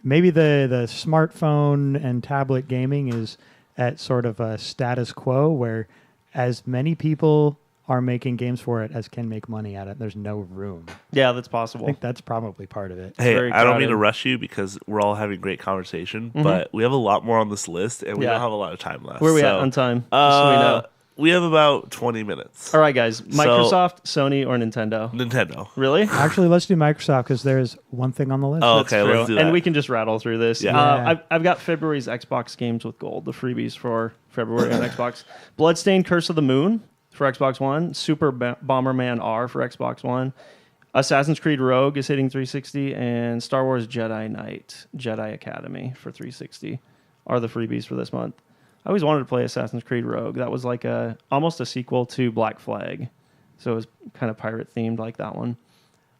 smartphone and tablet gaming is at sort of a status quo where as many people are making games for it as can make money at it. There's no room. Yeah, that's I possible. think that's probably part of it. Hey, very I don't mean crowded. to rush you because we're all having great conversation, but we have a lot more on this list and we Yeah. don't have a lot of time left. Where are we So, at on time? Just so we know. We have about 20 minutes. All right, guys. Microsoft, Sony, or Nintendo? Nintendo. Really? Actually, let's do Microsoft because there's one thing on the list. Oh, That's okay, true. let's do that. And we can just rattle through this. Yeah. Yeah. I've got February's Xbox games with gold, the freebies for February on Xbox. Bloodstained Curse of the Moon for Xbox One. Super Bomberman R for Xbox One. Assassin's Creed Rogue is hitting 360. And Star Wars Jedi Knight, Jedi Academy for 360 are the freebies for this month. I always wanted to play Assassin's Creed Rogue. That was like almost a sequel to Black Flag. So it was kind of pirate themed like that one.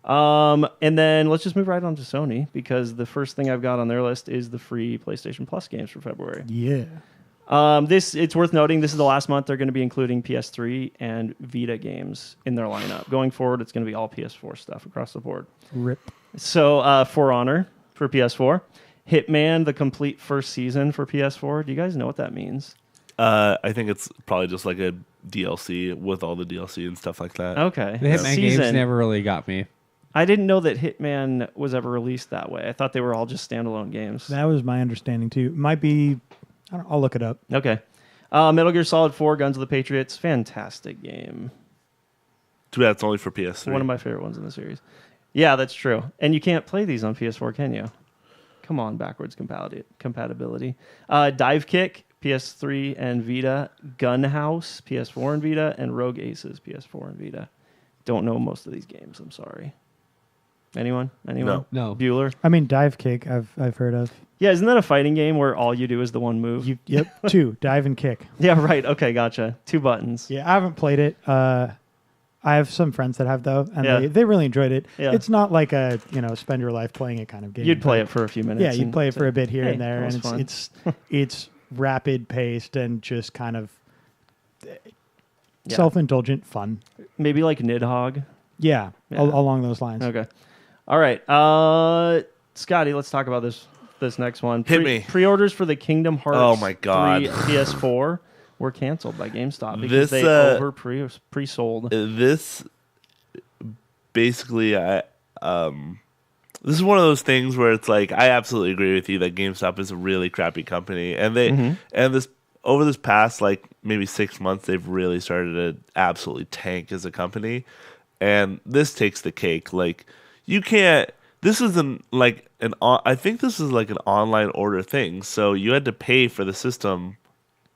And then let's just move right on to Sony because the first thing I've got on their list is the free PlayStation Plus games for February. Yeah. It's worth noting this is the last month they're going to be including PS3 and Vita games in their lineup. Going forward, it's going to be all PS4 stuff across the board. Rip. So For Honor for PS4. Hitman, the complete first season for PS4. Do you guys know what that means? I think it's probably just like a DLC with all the DLC and stuff like that. Okay. The Hitman games never really got me. I didn't know that Hitman was ever released that way. I thought they were all just standalone games. That was my understanding too. Might be. I'll look it up. Okay. Metal Gear Solid 4, Guns of the Patriots. Fantastic game. Too bad it's only for PS3. One of my favorite ones in the series. Yeah, that's true. And you can't play these on PS4, can you? Come on, backwards compatibility. Dive Kick, PS3 and Vita. Gun House, PS4 and Vita. And Rogue Aces, PS4 and Vita. Don't know most of these games. I'm sorry. Anyone? No. Bueller? I mean, Dive Kick. I've heard of. Yeah, isn't that a fighting game where all you do is the one move? Yep. 2. Dive and kick. Yeah, right. Okay, gotcha. 2 buttons. Yeah, I haven't played it. I have some friends that have though, and Yeah. they really enjoyed it. Yeah. It's not like a spend your life playing it kind of game. You'd play but- it for a few minutes. Yeah, you'd and play it say, for a bit here "Hey, and there, that and was fun." it's rapid paced and just kind of Yeah. self-indulgent fun. Maybe like Nidhogg. Yeah, Yeah. along those lines. Okay. All right. Scotty, let's talk about this next one. Hit me. Pre-orders for the Kingdom Hearts Oh my God. 3 PS4 were canceled by GameStop because This, they over pre-sold. This basically, this is one of those things where it's like I absolutely agree with you that GameStop is a really crappy company, and this over this past like maybe 6 months they've really started to absolutely tank as a company, and this takes the cake. Like you can't. This isn't like I think this is like an online order thing, so you had to pay for the system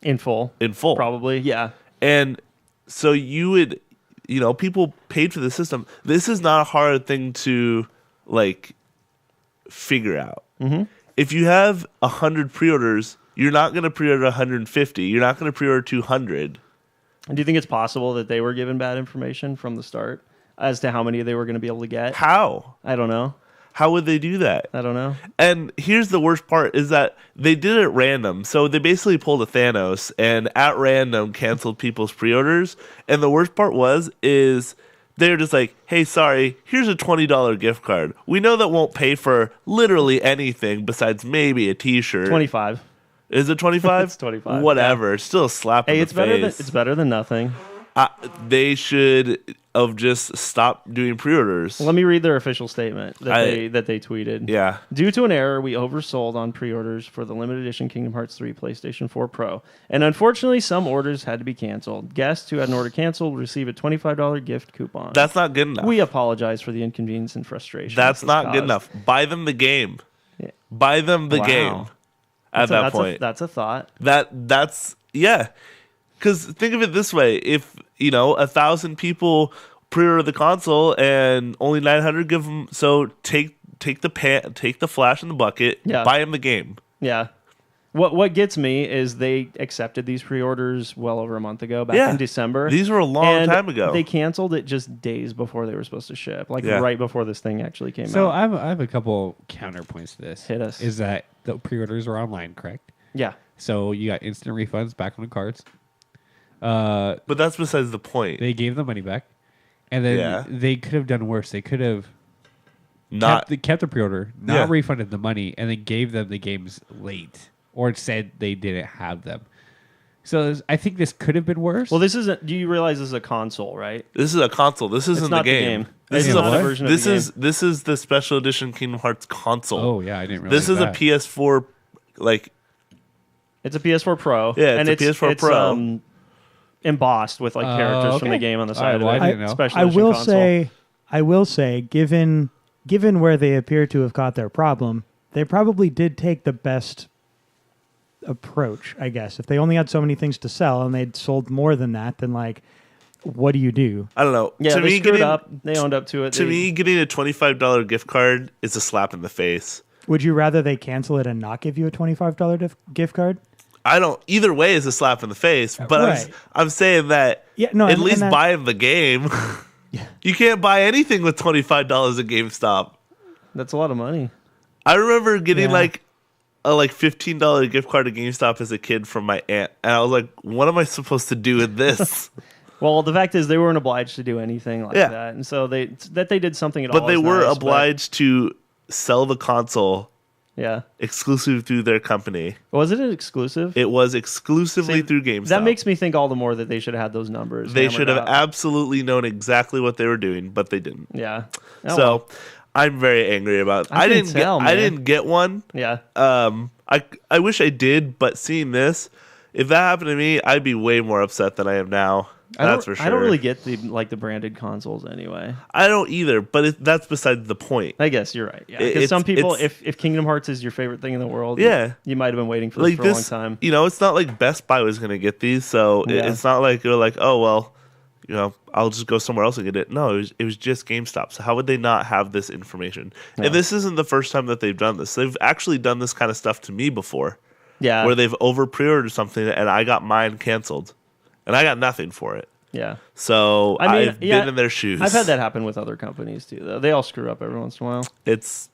In full. Probably, yeah. and so you would, people paid for the system. This is not a hard thing to like figure out. Mm-hmm. If you have 100 pre-orders, You're not going to pre-order 150. You're not going to pre-order 200. And do you think it's possible that they were given bad information from the start as to how many they were going to be able to get? How? I don't know. How would they do that? I don't know. And here's the worst part is that they did it random. So they basically pulled a Thanos and at random canceled people's pre-orders. And the worst part is they're just like, hey, sorry, here's a $20 gift card. We know that won't pay for literally anything besides maybe a t-shirt. 25. Is it 25? It's 25. Whatever. It's still a slap in the face. It's better than nothing. They should have just stopped doing pre-orders. Let me read their official statement that they tweeted. Yeah. Due to an error, we oversold on pre-orders for the limited edition Kingdom Hearts 3 PlayStation 4 Pro. And unfortunately, some orders had to be canceled. Guests who had an order canceled will receive a $25 gift coupon. That's not good enough. We apologize for the inconvenience and frustration. That's not good enough. Buy them the game. Yeah. Buy them the game. At that point. That's a thought. That's yeah. Because think of it this way: if 1,000 people pre-order the console and only 900 give them, so take the flash in the bucket, buy them the game. Yeah. What gets me is they accepted these pre-orders well over a month ago, back in December. These were a long time ago. They canceled it just days before they were supposed to ship, right before this thing actually came out. So I have a couple counterpoints to this. Hit us. Is that the pre-orders were online, correct? Yeah. So you got instant refunds back on the cards. But that's besides the point. They gave the money back, and then they could have done worse. They could have kept the pre-order, not refunded the money, and then gave them the games late, or said they didn't have them. So I think this could have been worse. Well, this isn't. Do you realize this is a console, right? This is a console. This isn't not the game. This is not a version of the game. This is the special edition Kingdom Hearts console. Oh yeah, I didn't realize this is that. a PS4 It's a PS4 Pro. Yeah, it's a PS4 Pro. Embossed with characters from the game on the side of it. I didn't know. Special I edition will console. I will say, given where they appear to have caught their problem, they probably did take the best approach, I guess. If they only had so many things to sell and they'd sold more than that, then what do you do? I don't know. Yeah, they screwed up. They owned up to it. To me, getting a $25 gift card is a slap in the face. Would you rather they cancel it and not give you a $25 gift card? I don't. Either way is a slap in the face. But Right. I'm saying that at least buy the game. You can't buy anything with $25 at GameStop. That's a lot of money. I remember getting a $15 gift card at GameStop as a kid from my aunt, and I was like, "What am I supposed to do with this?" Well, the fact is they weren't obliged to do anything like that, and so they did something at all. But they were obliged to sell the console. Yeah. Exclusive through their company. Was it an exclusive? It was exclusively through GameStop. That makes me think all the more that they should have had those numbers. They should have absolutely known exactly what they were doing, but they didn't. Yeah. I'm very angry about it. I didn't get one. Yeah. I wish I did, but seeing this, if that happened to me, I'd be way more upset than I am now. That's for sure. I don't really get the branded consoles anyway. I don't either, but that's besides the point. I guess you're right. Yeah, because some people, if Kingdom Hearts is your favorite thing in the world, you might have been waiting for this for a long time. It's not like Best Buy was going to get these, so it's not like you're like, oh well, I'll just go somewhere else and get it. No, it was just GameStop. So how would they not have this information? Yeah. And this isn't the first time that they've done this. They've actually done this kind of stuff to me before. Yeah, where they've over pre-ordered something and I got mine canceled. And I got nothing for it. Yeah. So I've been in their shoes. I've had that happen with other companies too, though. They all screw up every once in a while.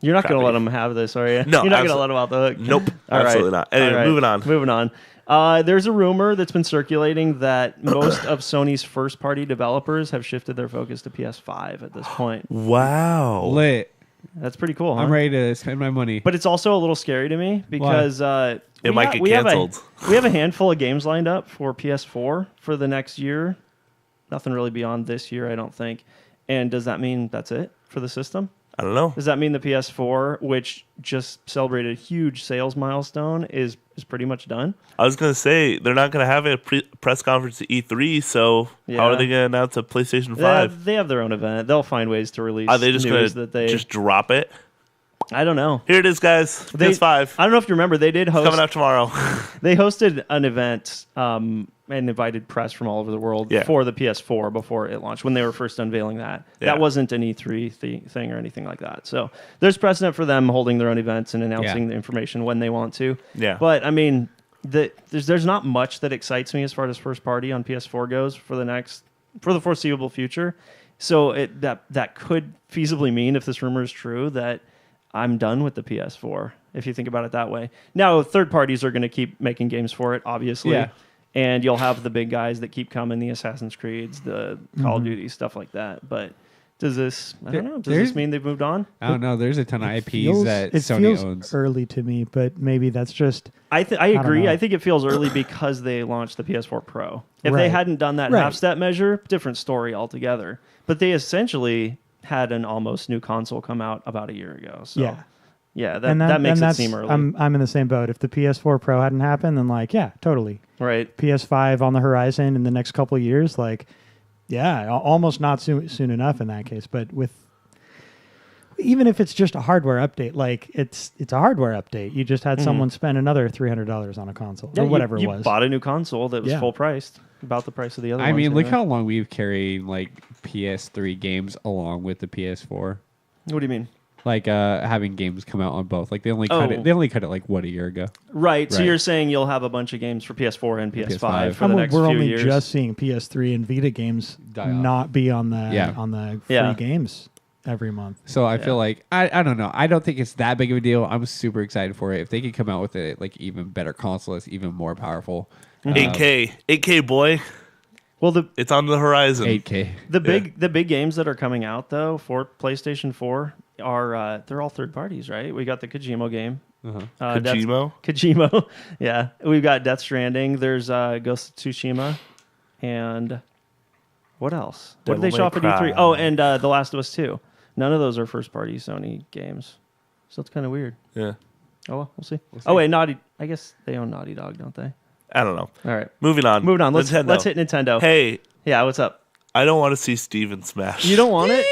You're not going to let them have this, are you? No. You're not going to let them out the hook? Nope. Absolutely not. Anyway, moving on. There's a rumor that's been circulating that most of Sony's first-party developers have shifted their focus to PS5 at this point. Wow. Lit. That's pretty cool, huh? I'm ready to spend my money. But it's also a little scary to me because it might get canceled. We have a handful of games lined up for PS4 for the next year. Nothing really beyond this year, I don't think. And does that mean that's it for the system? I don't know. Does that mean the PS4, which just celebrated a huge sales milestone, is pretty much done? I was going to say, they're not going to have a press conference at E3, so how are they going to announce a PlayStation 5? They have their own event. They'll find ways to release Are they just news going that to just drop it? I don't know. Here it is, guys. PS5. I don't know if you remember, they did host... It's coming out tomorrow. They hosted an event and invited press from all over the world for the PS4 before it launched, when they were first unveiling that. Yeah. That wasn't an E3 thing or anything like that. So there's precedent for them holding their own events and announcing the information when they want to. Yeah. But, I mean... there's not much that excites me as far as first party on PS4 goes for the foreseeable future. So that could feasibly mean, if this rumor is true, that I'm done with the PS4, if you think about it that way. Now, third parties are going to keep making games for it, obviously. Yeah. And you'll have the big guys that keep coming, the Assassin's Creeds, the Call of Duty, stuff like that. But does this mean they've moved on? I don't know. There's a ton of IPs that Sony feels owns. early to me, but maybe that's just... I agree. know. I think it feels early because they launched the PS4 Pro. If they Right. hadn't done that Right. half-step measure, different story altogether. But they essentially had an almost new console come out about a year ago. So yeah. that makes it seem early. I'm in the same boat. If the PS4 Pro hadn't happened, then totally. Right. PS5 on the horizon in the next couple of years, almost not soon enough in that case. But even if it's just a hardware update, it's a hardware update. You just had someone spend another $300 on a console or whatever you it was. Bought a new console that was full priced, about the price of the other ones. I mean, look how long we've carried PS3 games along with the PS4. What do you mean? Having games come out on both. They only cut it. They only cut it a year ago. Right. So Right. you're saying you'll have a bunch of games for PS4 and PS5 PS5. for the next we're few only years. just seeing PS3 and Vita games Die off. not be on the free games every month. So I feel like I don't know. I don't think it's that big of a deal. I'm super excited for it. If they could come out with a even better console that's even more powerful. 8K boy. Well, It's on the horizon. 8K. the big games that are coming out though for PlayStation 4 are they're all third parties, right? We got the Kojima game. Kojima. Yeah. We've got Death Stranding. There's Ghost of Tsushima. And what else? What did they show off at E3? Oh, and The Last of Us 2. None of those are first-party Sony games. So it's kind of weird. Yeah. Oh, well, we'll see. Oh, wait, I guess they own Naughty Dog, don't they? I don't know. All right. Moving on. Let's hit Nintendo. Hey. Yeah, what's up? I don't want to see Steven Smash. You don't want it?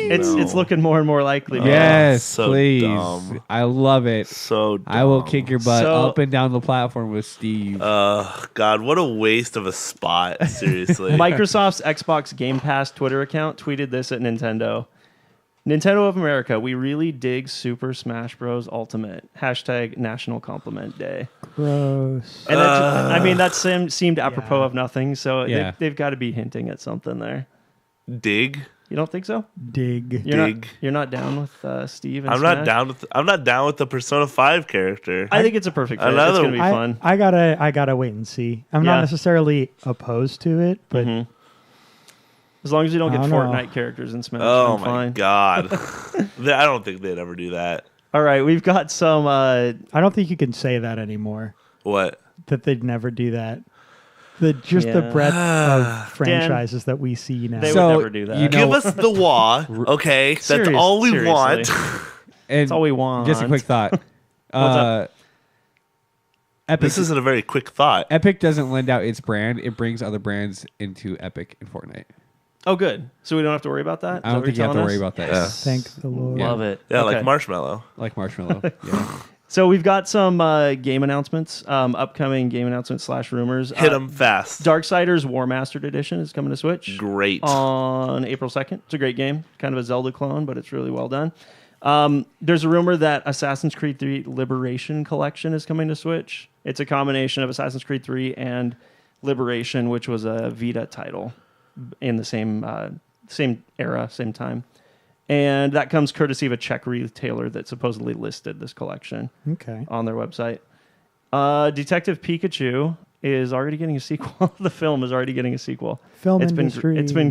It's looking more and more likely. Yes, so please. dumb. I love it. So dumb. I will kick your butt So- up and down the platform with Steve. God, what a waste of a spot. Seriously. Microsoft's Xbox Game Pass Twitter account tweeted this at Nintendo. Nintendo of America, we really dig Super Smash Bros. Ultimate. # National Compliment Day. Gross. And that seemed apropos of nothing, so Yeah. they've got to be hinting at something there. Dig. You don't think so? Dig. You're not down with Steve and I'm Smash? not down with the Persona 5 character. I think it's a perfect fit. It's Another- going to be fun. I gotta wait and see. I'm not necessarily opposed to it, but As long as you don't get I don't know. Fortnite characters in Smash, Oh I'm my fine. god. I don't think they'd ever do that. All right, we've got some... I don't think you can say that anymore. What? That they'd never do that. The breadth of franchises that we see now. They So, would never do that. you know- Give us the wah, okay? That's all we want. And That's all we want. Just a quick thought. up? Epic. This isn't a very quick thought. Epic doesn't lend out its brand. It brings other brands into Epic and Fortnite. Oh, good. So we don't have to worry about that? I don't think you have to worry about that. Yeah. Thank the Lord. Love it. Yeah, Okay. like Marshmallow. Like Marshmallow. Yeah. So we've got some game announcements, upcoming game announcements / rumors. Hit them fast. Darksiders War Mastered Edition is coming to Switch. Great. On April 2nd. It's a great game. Kind of a Zelda clone, but it's really well done. There's a rumor that Assassin's Creed 3 Liberation Collection is coming to Switch. It's a combination of Assassin's Creed 3 and Liberation, which was a Vita title in the same era, same time. And that comes courtesy of a Czech retailer that supposedly listed this collection on their website. Detective Pikachu is already getting a sequel. The film is already getting a sequel. It's been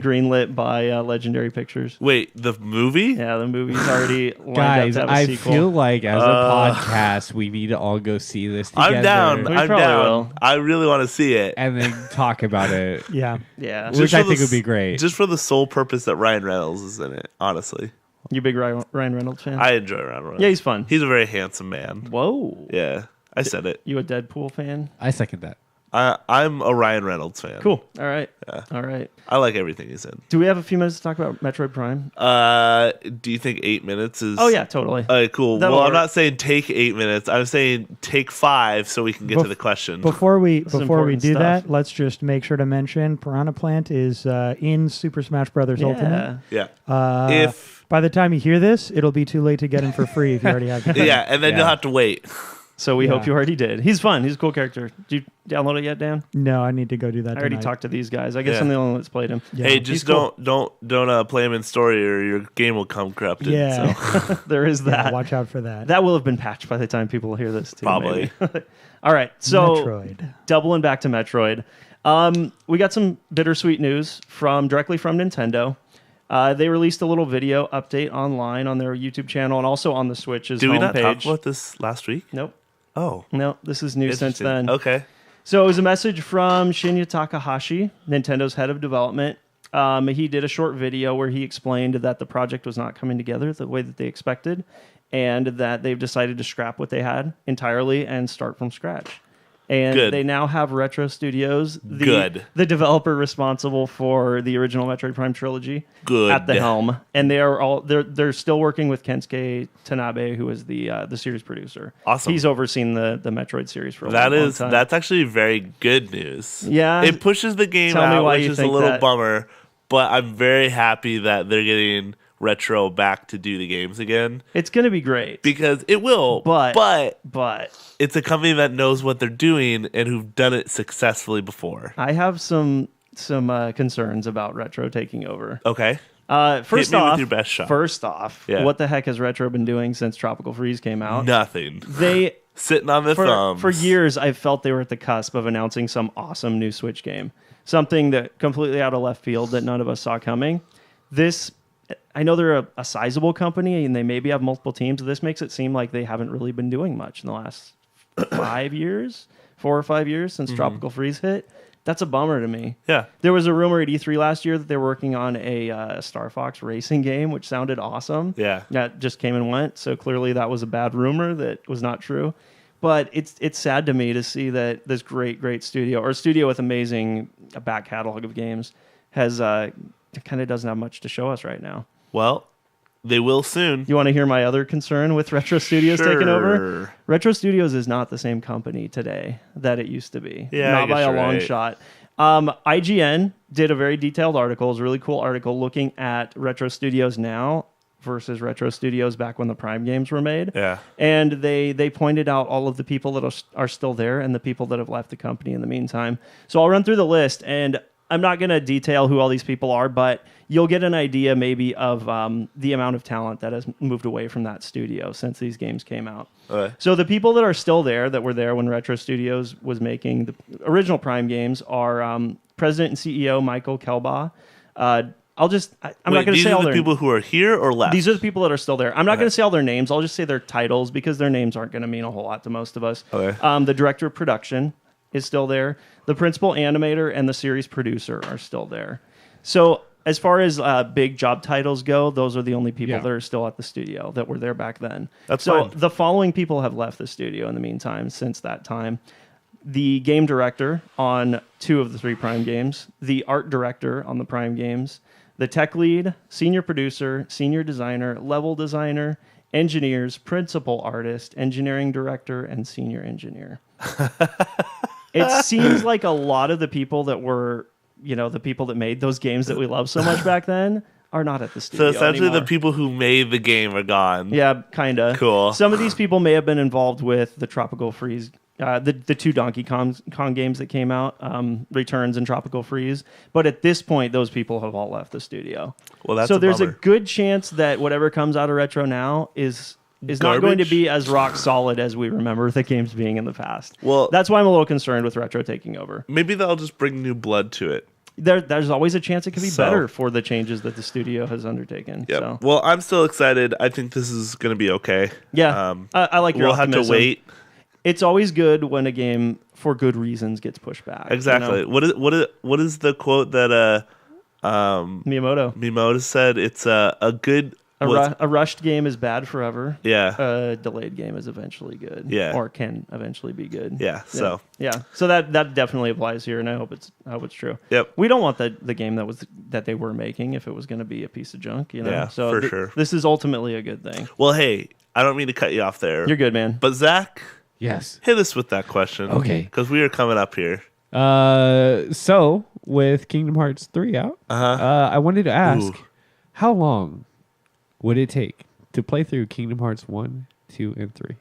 greenlit by Legendary Pictures. Wait, the movie? Yeah, the movie's already lined Guys, up to have a I sequel. feel like as a podcast, we need to all go see this together. I'm down. We I'm probably down. will. I really want to see it. And then talk about it. Yeah. Yeah. Which Just I for think the would be great. Just for the sole purpose that Ryan Reynolds is in it, honestly. You big Ryan Reynolds fan? I enjoy Ryan Reynolds. Yeah, he's fun. He's a very handsome man. Whoa. Yeah, I said it. You a Deadpool fan? I second that. I'm a Ryan Reynolds fan. Cool. All right. Yeah. All right. I like everything he's in. Do we have a few minutes to talk about Metroid Prime? Do you think 8 minutes is... Oh, yeah, totally. All right, cool. That'll Well, I'm work. not saying take 8 minutes. I'm saying take 5 so we can get to the question. Before we important do stuff. that, let's just make sure to mention Piranha Plant is in Super Smash Brothers Ultimate. Yeah. By the time you hear this, it'll be too late to get him for free if you already have it. Yeah, and then Yeah. you'll have to wait. So we hope Yeah. you already did. He's fun. He's a cool character. Did you download it yet, Dan? No, I need to go do that. I already tonight. talked to these guys. I guess Yeah. I'm the only one that's played him. Yeah. Hey, He's just cool. don't play him in story, or your game will come corrupted. Yeah. So. There is Yeah, that. watch out for that. That will have been patched by the time people hear this, too. Probably. maybe. All right. So Metroid. doubling back to Metroid. We got some bittersweet news directly from Nintendo. They released a little video update online on their YouTube channel and also on the Switch's Did we not talk homepage. about this last week? Nope. Oh, No, this is new since interesting. then. Okay. So it was a message from Shinya Takahashi, Nintendo's head of development. He did a short video where he explained that the project was not coming together the way that they expected and that they've decided to scrap what they had entirely and start from scratch. And Good. they now have Retro Studios, Good. the developer responsible for the original Metroid Prime trilogy, Good. at the helm. And they're still working with Kensuke Tanabe, who is the series producer. Awesome. He's overseen the Metroid series for a long time. That's actually very good news. Yeah. It pushes the game Tell me out, why which you is a think little that. bummer, but I'm very happy that they're getting Retro back to do the games again, It's going to be great. because it will, but it's a company that knows what they're doing and who've done it successfully before. I have some concerns about Retro taking over. Okay. First me with off, your best shot. First off, what the heck has Retro been doing since Tropical Freeze came out? Nothing. They Sitting on the thumbs. for years I've felt they were at the cusp of announcing some awesome new Switch game. Something that completely out of left field that none of us saw coming. I know they're a sizable company and they maybe have multiple teams. This makes it seem like they haven't really been doing much in the last 4 or 5 years since Tropical Freeze hit. That's a bummer to me. Yeah. There was a rumor at E3 last year that they were working on a Star Fox racing game, which sounded awesome. Yeah. That just came and went. So clearly that was a bad rumor that was not true. But it's sad to me to see that this great studio, or a studio with amazing back catalog of games, has kind of doesn't have much to show us right now. Well, they will soon. You want to hear my other concern with Retro Studios taking over? Sure. Retro Studios is not the same company today that it used to be. Yeah, I not by guess a you're long right. shot. IGN did a very detailed article. It was a really cool article looking at Retro Studios now versus Retro Studios back when the Prime games were made. Yeah. And they pointed out all of the people that are still there and the people that have left the company in the meantime. So I'll run through the list, and I'm not going to detail who all these people are, but you'll get an idea maybe of the amount of talent that has moved away from that studio since these games came out. Okay. So the people that are still there, that were there when Retro Studios was making the original Prime games, are President and CEO Michael Kelbaugh. I'm not going to these say are all the their people who are here or left? These are the people that are still there. I'm not going to say all their names. I'll just say their titles because their names aren't going to mean a whole lot to most of us. Okay. The director of production is still there. The principal animator and the series producer are still there. So as far as big job titles go, those are the only people that are still at the studio that were there back then. That's so fine. the following people have left the studio in the meantime since that time. The game director on 2 of the 3 Prime games, the art director on the Prime games, the tech lead, senior producer, senior designer, level designer, engineers, principal artist, engineering director, and senior engineer. It seems like a lot of the people that were, the people that made those games that we loved so much back then are not at the studio So essentially anymore. the people who made the game are gone. Yeah, kind of. Cool. Some of these people may have been involved with the Tropical Freeze, the 2 Donkey Kong games that came out, Returns and Tropical Freeze. But at this point, those people have all left the studio. Well, that's so a there's bummer. a good chance that whatever comes out of Retro now is not going to Garbage? be as rock solid as we remember the games being in the past. Well- that's why I'm a little concerned with Retro taking over. Maybe they'll just bring new blood to it. There's always a chance it could be So- better for the changes that the studio has undertaken. Yep. So Well, I'm still excited. I think this is going to be okay. yeah, I like your We'll have optimism. to wait. It's always good when a game, for good reasons, gets pushed back. Exactly. You know? What is the quote that Miyamoto. Miyamoto said? It's a good. A rushed game is bad forever. Yeah. A delayed game is eventually good. Yeah. Or can eventually be good. Yeah, so. Yeah. So that definitely applies here, and I hope it's true. Yep. We don't want the game that they were making if it was going to be a piece of junk. Yeah, So for sure. This is ultimately a good thing. Well, hey, I don't mean to cut you off there. You're good, man. But Zach, Yes. hit us with that question. Okay. Because we are coming up here. So with Kingdom Hearts 3 out, I wanted to ask, Ooh. how long would it take to play through Kingdom Hearts 1, 2, and 3?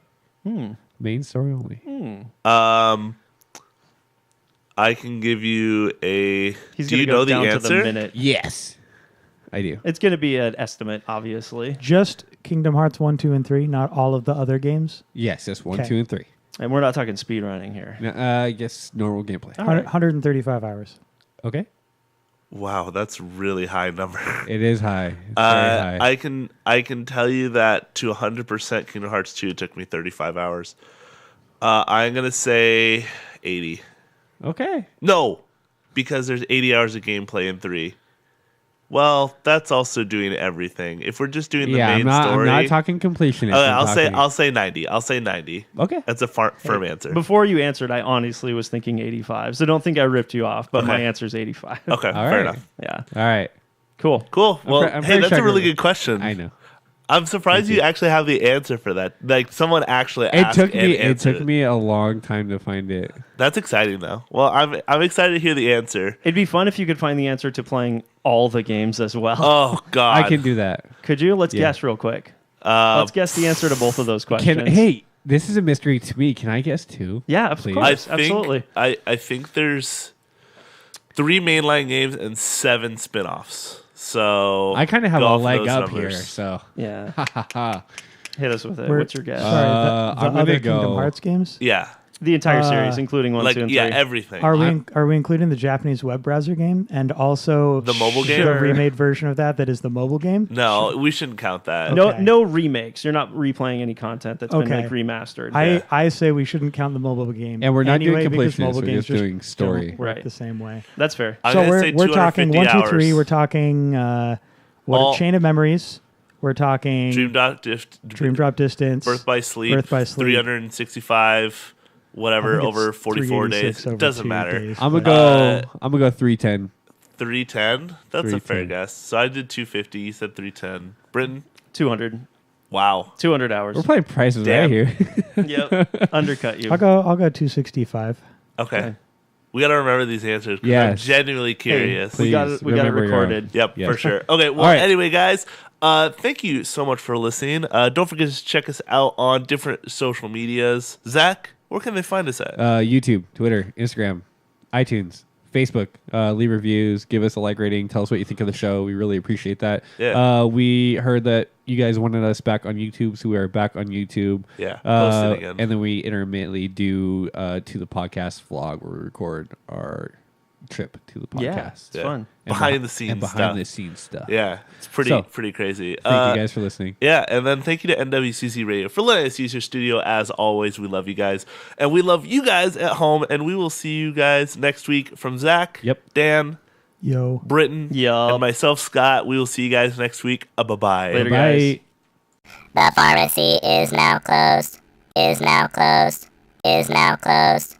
Main story only. I can give you a. He's Do gonna you go know the down answer? to the minute. Yes, I do. It's going to be an estimate, obviously. Just Kingdom Hearts 1, 2, and 3, not all of the other games. Yes, just 1, Okay. 2, and 3. And we're not talking speed running here. I guess normal gameplay. All right. 135 hours. Okay, Wow, that's a really high number. it is high. It's very high. I can tell you that to 100% Kingdom Hearts 2 took me 35 hours. I'm gonna say 80. Okay. No, because there's 80 hours of gameplay in 3. Well, that's also doing everything. If we're just doing the main story, I'm not talking completion. Okay, I'll say 90. I'll say 90. Okay. That's a firm answer. Before you answered, I honestly was thinking 85. So don't think I ripped you off, but my Okay. answer is 85. Okay, All fair right. enough. Yeah. All right. Cool. Cool. Well, I'm hey, very that's a really shocked. good question. I know. I'm surprised you actually have the answer for that. Like someone actually asked It and took answered. me a long time to find it. That's exciting though. Well, I'm excited to hear the answer. It'd be fun if you could find the answer to playing all the games as well. Oh God. I can do that. Could you? Let's Yeah. guess real quick. Let's guess the answer to both of those questions. Hey, this is a mystery to me. Can I guess too? Yeah, of Please. course. Absolutely. I think there's 3 mainline games and 7 spin-offs. So I kind of have go a off of leg those up numbers. here, so Yeah. ha ha ha. Hit us with it. We're- What's your guess? Sorry, the I'm gonna other go- Kingdom Hearts games? Yeah. the entire series, including 1, Like 2, and 3. yeah, everything. Are we including the Japanese web browser game and also The mobile game? the remade version of that is the mobile game? No, we shouldn't count that. No, Okay. no remakes. You're not replaying any content that's been Okay. like remastered. I say we shouldn't count the mobile game. And we're not doing anyway, because completionists, mobile we're games just doing story. don't work Right. the same way. That's fair. I'm So gonna we're say we're talking 250 1, 2, 3. hours. We're talking All- Chain of Memories. We're talking Dream Drop Distance, Birth by Sleep, Birth by Sleep. 365, whatever, I think over it's 44 days. 386 over Doesn't 2 matter. days, I'm but- gonna go 310. 310? That's a fair 310. guess. So I did 250. You said 310. Brittin? 200. Wow. 200 hours. We're playing prices Damn. right here. Yep. Undercut you. I'll go 265. Okay. Okay. We got to remember these answers because I'm Yes. genuinely curious. we got Please, it. We got it remember your own. recorded. Yep, Yes. for sure. Okay, well, All right. anyway, guys, thank you so much for listening. Don't forget to check us out on different social medias. Zach, where can they find us at? YouTube, Twitter, Instagram, iTunes, Facebook. Leave reviews, give us a like rating, tell us what you think of the show. We really appreciate that. Yeah. We heard that you guys wanted us back on YouTube, so we are back on YouTube. Yeah, posting again. And then we intermittently do to the podcast vlog where we record our trip to the podcast. Yeah, it's Yeah. fun. And Behind the scenes and behind stuff. the scenes stuff. Yeah, it's So, pretty crazy. Thank you guys for listening. Yeah, and then thank you to NWCC Radio for letting us use your studio. As always, we love you guys. And we love you guys at home. And we will see you guys next week from Zach, Yep. Dan, Yo. Brittin, Yup. and myself, Scott. We will see you guys next week. Bye-bye. Later, Bye. guys. The pharmacy is now closed. Is now closed. Is now closed.